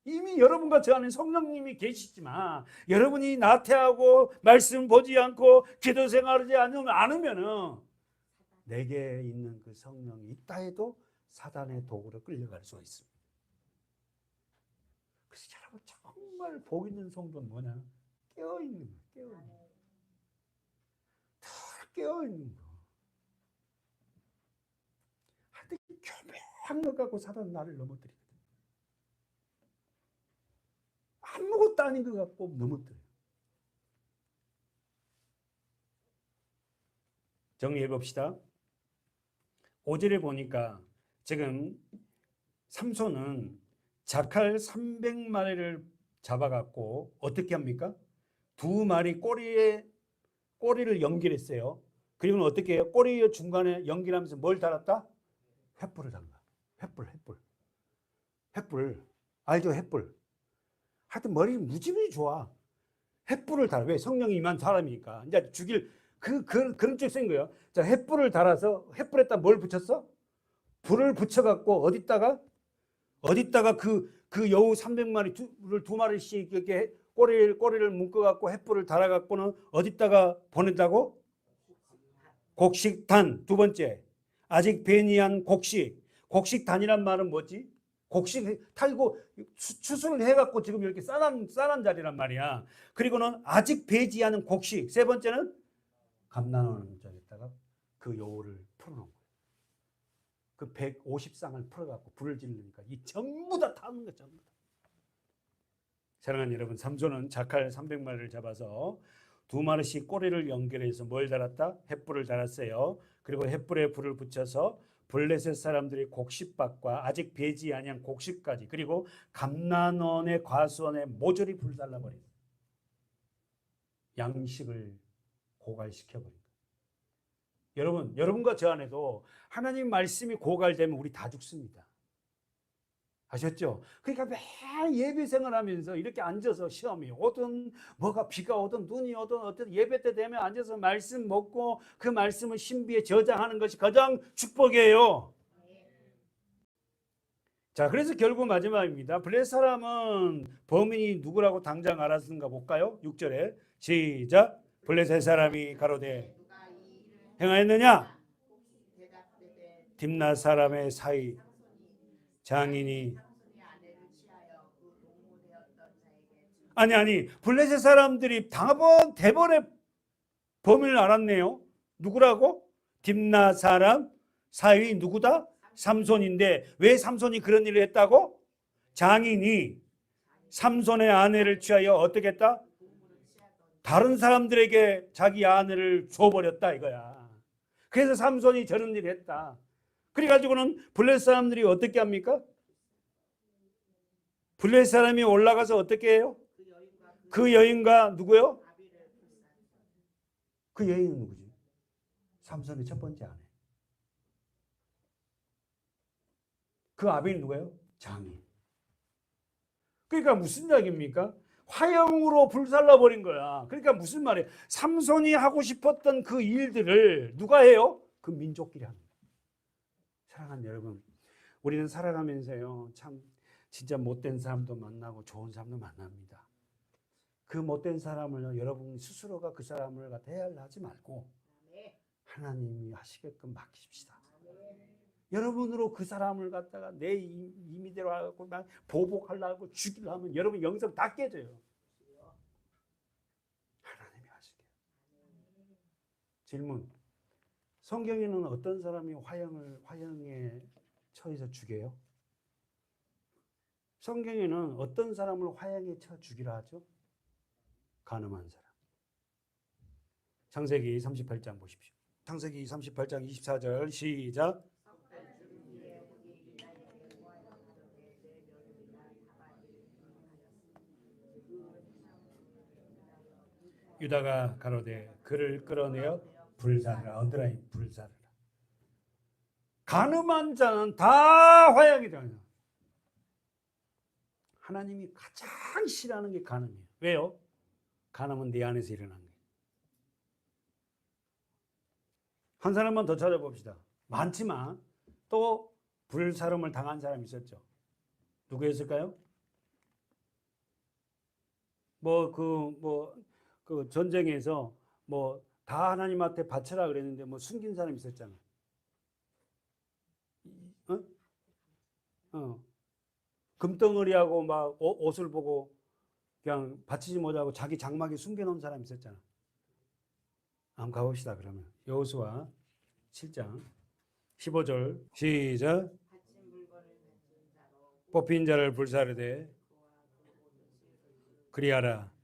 이미 여러분과 저 안에 성령님이 계시지만 여러분이 나태하고 말씀 보지 않고 기도 생활하지 않으면은 내게 있는 그 성령이 있다 해도 사단의 도구로 끌려갈 수가 있습니다. 그래서 여러분 정말 복 있는 성도는 뭐냐? 깨어있는 거, 다 깨어있는 거. 하여튼 교묘한 것 갖고 사단은 나를 넘어뜨리거든. 아무것도 아닌 것 갖고 넘어뜨려요. 정리해 봅시다. 5절에 보니까 지금 삼손은 자칼 300마리를 잡아갖고 어떻게 합니까? 두 마리 꼬리를 연결했어요. 그리고는 어떻게 해요? 꼬리 중간에 연결하면서 뭘 달았다? 횃불을 달라. 횃불. 알죠? 횃불. 하여튼 머리 무지무지 좋아. 횃불을 달아. 왜? 성령이 임한 사람이니까. 이제 죽일 그런 쪽 쓴 거예요. 자, 횃불을 달아서 횃불에다 뭘 붙였어? 불을 붙여갖고 어디다가 그 여우 300마리를 두 마리씩 이렇게 꼬리를 묶어갖고 횃불을 달아갖고는 어디다가 보낸다고? 곡식단. 두 번째, 아직 배니한 곡식단이란 말은 뭐지? 곡식 탈고 추수를 해갖고 지금 이렇게 쌀한 자리란 말이야. 그리고는 아직 배지 않은 곡식. 세 번째는 감나는 자리에다가 그 여우를 풀어놓은 거예요. 그 150쌍을 풀어갖고 불을 지르니까 이 전부 다 타는 거 전부 다. 사랑하는 여러분, 삼손은 자칼 300마리를 잡아서 두 마리씩 꼬리를 연결해서 뭘 달았다? 횃불을 달았어요. 그리고 횃불에 불을 붙여서 블레셋 사람들이 곡식밭과 아직 배지 아니한 곡식까지 그리고 감난원의 과수원에 모조리 불살라버린 양식을 고갈시켜버린 거예요. 여러분과 저 안에도 하나님 말씀이 고갈되면 우리 다 죽습니다. 아셨죠? 그러니까 매일 예배 생활하면서 이렇게 앉아서 시험이 오든 뭐가 비가 오든 눈이 오든 어떤 예배 때 되면 앉아서 말씀 먹고 그 말씀을 신비에 저장하는 것이 가장 축복이에요. 자, 그래서 결국 마지막입니다. 블레셋 사람은 범인이 누구라고 당장 알았는가 볼까요? 6절에 시작. 블레셋 사람이 가로되 행하였느냐? 딥낫 사람의 사이 장인이 아니 블레셋 사람들이 대번에 범인을 알았네요. 누구라고? 딥낫 사람 사위 누구다? 삼손인데 왜 삼손이 그런 일을 했다고? 장인이 삼손의 아내를 취하여 어떻게 했다? 다른 사람들에게 자기 아내를 줘버렸다 이거야. 그래서 삼손이 저런 일을 했다. 그래가지고는 블레셋 사람들이 어떻게 합니까? 블레셋 사람이 올라가서 어떻게 해요? 그 여인과 누구요? 그 여인은 누구지? 삼손의 첫 번째 아내. 그 아벨이 누구예요? 장인. 그러니까 무슨 이야기입니까? 화형으로 불살라버린 거야. 그러니까 무슨 말이에요? 삼손이 하고 싶었던 그 일들을 누가 해요? 그 민족끼리 합니다. 사랑하는 여러분, 우리는 살아가면서요, 참 진짜 못된 사람도 만나고 좋은 사람도 만납니다. 그 못된 사람을 여러분 스스로가 그 사람을 갖다 해야 하지 말고 하나님이 하시게끔 맡기십시다. 여러분으로 그 사람을 갖다가 내 임의대로 하고 막 보복하려고 죽이려면 여러분 영성 다 깨져요. 하나님이 하시게요. 질문. 성경에는 어떤 사람이 화형에 처해서 죽여요? 성경에는 어떤 사람을 화형에 처 죽이라 하죠? 간음한 사람. 창세기 38장 보십시오. 창세기 38장 24절 시작. 유다가 가로되 그를 끌어내어 불사르라. 언더라인 불사르라. 간음한 자는 다 화형이 되어요. 하나님이 가장 싫어하는 게 간음이에요. 왜요? 간음은 내 안에서 일어난 거예요. 한 사람만 더 찾아봅시다. 많지만 또 불사름을 당한 사람이 있었죠. 누구였을까요? 그 전쟁에서 다 하나님한테 바쳐라 그랬는데 숨긴 사람이 있었잖아. 금덩어리하고 막 옷을 보고 그냥 바치지 못하고 자기 장막에 숨겨놓은 사람이 있었잖아. 한번 가봅시다. 그러면 여호수아 7장 15절 시작. 뽑힌 자를 불사르되 그리하라.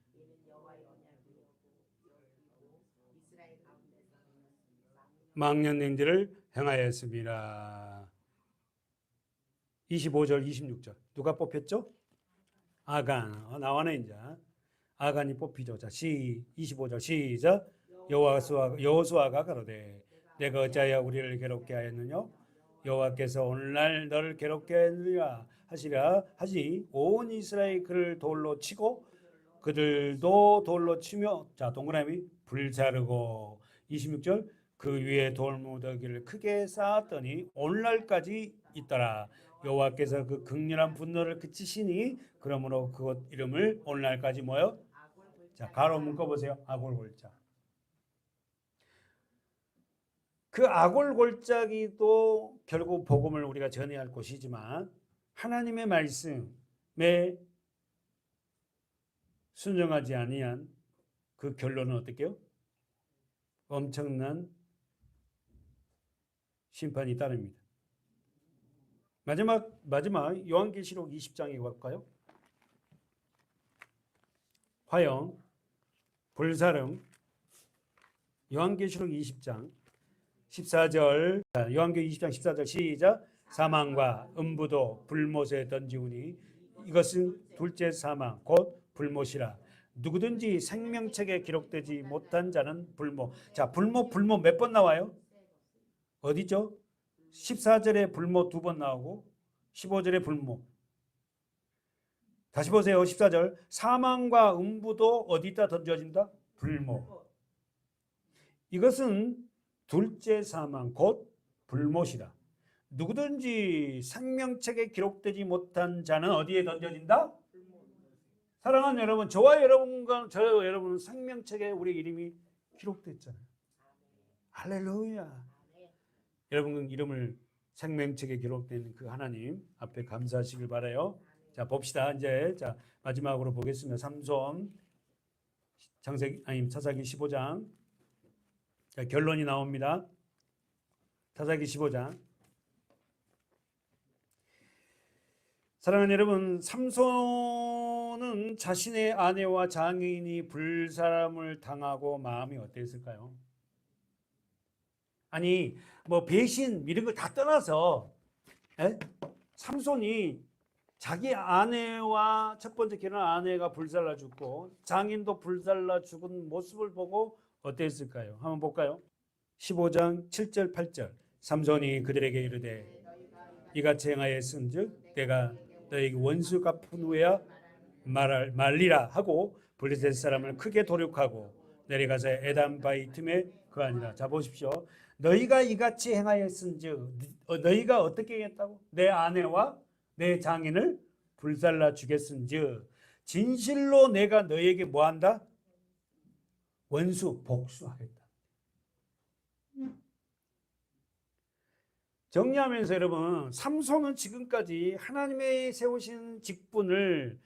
망년행제를 행하였습니다. 25절 26절 누가 뽑혔죠? 아간. 나와네 이제. 아간이 뽑히죠. 자, 25절 시작. 여호수아가 가로되 내가 어찌하여 우리를 괴롭게 하였느냐? 여호와께서 오늘날 너를 괴롭게 하였느냐 하시라 하지 온 이스라엘 그를 돌로 치고 그들도 돌로 치며 자 동그라미 불사르고 26절 그 위에 돌무더기를 크게 쌓았더니 오늘날까지 있더라. 여호와께서 그 극렬한 분노를 그치시니 그러므로 그곳 이름을 오늘날까지 뭐요? 자 가로 묶어보세요. 아골골자. 그 아골골짜기도 결국 복음을 우리가 전해야 할 곳이지만 하나님의 말씀에 순종하지 아니한 그 결론은 어떻게요? 엄청난 심판이 따릅니다. 마지막 요한계시록 20장에 갈까요? 화형, 불사름, 요한계시록 20장 14절 요한계시록 20장 14절 시작. 사망과 음부도 불못에 던지우니 이것은 둘째 사망 곧 불못이라. 누구든지 생명책에 기록되지 못한 자는 불못. 자 불못 몇 번 나와요? 어디죠? 14절에 불못 2번 나오고 15절에 불못. 다시 보세요. 14절 사망과 음부도 어디다 던져진다? 불못. 이것은 둘째 사망 곧 불못이다. 누구든지 생명책에 기록되지 못한 자는 어디에 던져진다? 사랑하는 여러분, 저와 여러분은 생명책에 우리 이름이 기록됐잖아요. 할렐루야. 여러분 이름을 생명책에 기록된 그 하나님 앞에 감사하시길 바라요. 자 봅시다. 이제 자 마지막으로 보겠습니다. 삼손 사사기 15장. 자, 결론이 나옵니다. 사사기 15장. 사랑하는 여러분, 삼손은 자신의 아내와 장인이 불사람을 당하고 마음이 어땠을까요? 아니 배신 이런 걸 다 떠나서 삼손이 자기 아내와 첫 번째 결혼한 아내가 불살라 죽고 장인도 불살라 죽은 모습을 보고 어땠을까요? 한번 볼까요? 15장 7절 8절 삼손이 그들에게 이르되 이같이 행하였은즉 내가 너에게 원수 갚은 후에야 말리라 하고 블레셋 사람을 크게 도륙하고 내려가서 에단 바위 틈에 거하니라. 자 보십시오. 너희가 이같이 행하였은즉 너희가 어떻게 했다고? 내 아내와 내 장인을 불살라 주겠은즉 진실로 내가 너희에게 뭐한다? 복수하겠다. 정리하면서 여러분, 삼손은 지금까지 하나님의 세우신 직분을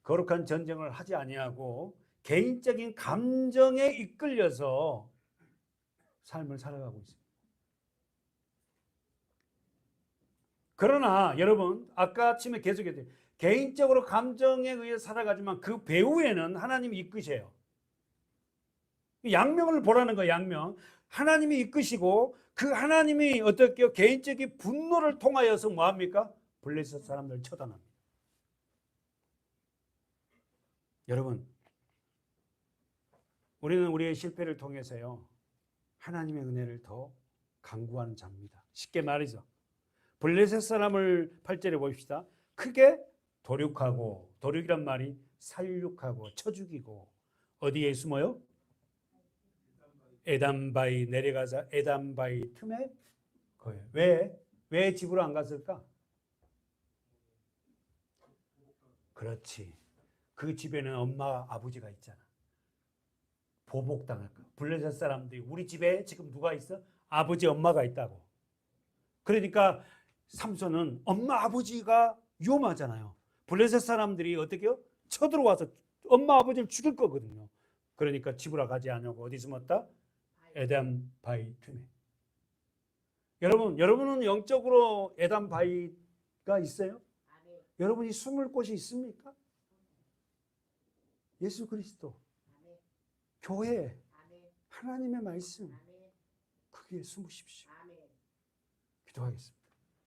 거룩한 전쟁을 하지 아니하고 개인적인 감정에 이끌려서 삶을 살아가고 있습니다. 그러나 여러분, 아까 아침에 계속했죠. 개인적으로 감정에 의해 살아가지만 그 배후에는 하나님이 이끄셔요. 양명을 보라는 거예요. 양명. 하나님이 이끄시고 그 하나님이 어떻게요? 개인적인 분노를 통하여서 뭐합니까? 블레셋 사람들을 처단합니다. 여러분, 우리는 우리의 실패를 통해서요, 하나님의 은혜를 더 간구하는 자입니다. 쉽게 말해서 블레셋 사람을 8절에 봅시다. 크게 도륙하고, 도륙이란 말이 살육하고 쳐 죽이고, 어디에 숨어요? 에담바이 내려가서 에담바이 틈에 거예요. 왜 집으로 안 갔을까? 그렇지. 그 집에는 엄마 아버지가 있잖아. 보복당할까? 블레셋 사람들이 우리 집에 지금 누가 있어? 아버지 엄마가 있다고. 그러니까 삼손은 엄마 아버지가 위험하잖아요. 블레셋 사람들이 어떻게요? 쳐들어와서 엄마 아버지를 죽일 거거든요. 그러니까 집으로 가지 않고 어디 숨었다? 에담 바위 틈에. 여러분은 영적으로 에담 바위가 있어요? 아멘. 여러분이 숨을 곳이 있습니까? 예수 그리스도, 아멘. 교회, 아멘. 하나님의 말씀, 아멘. 거기에 숨으십시오. 아멘. 기도하겠습니다.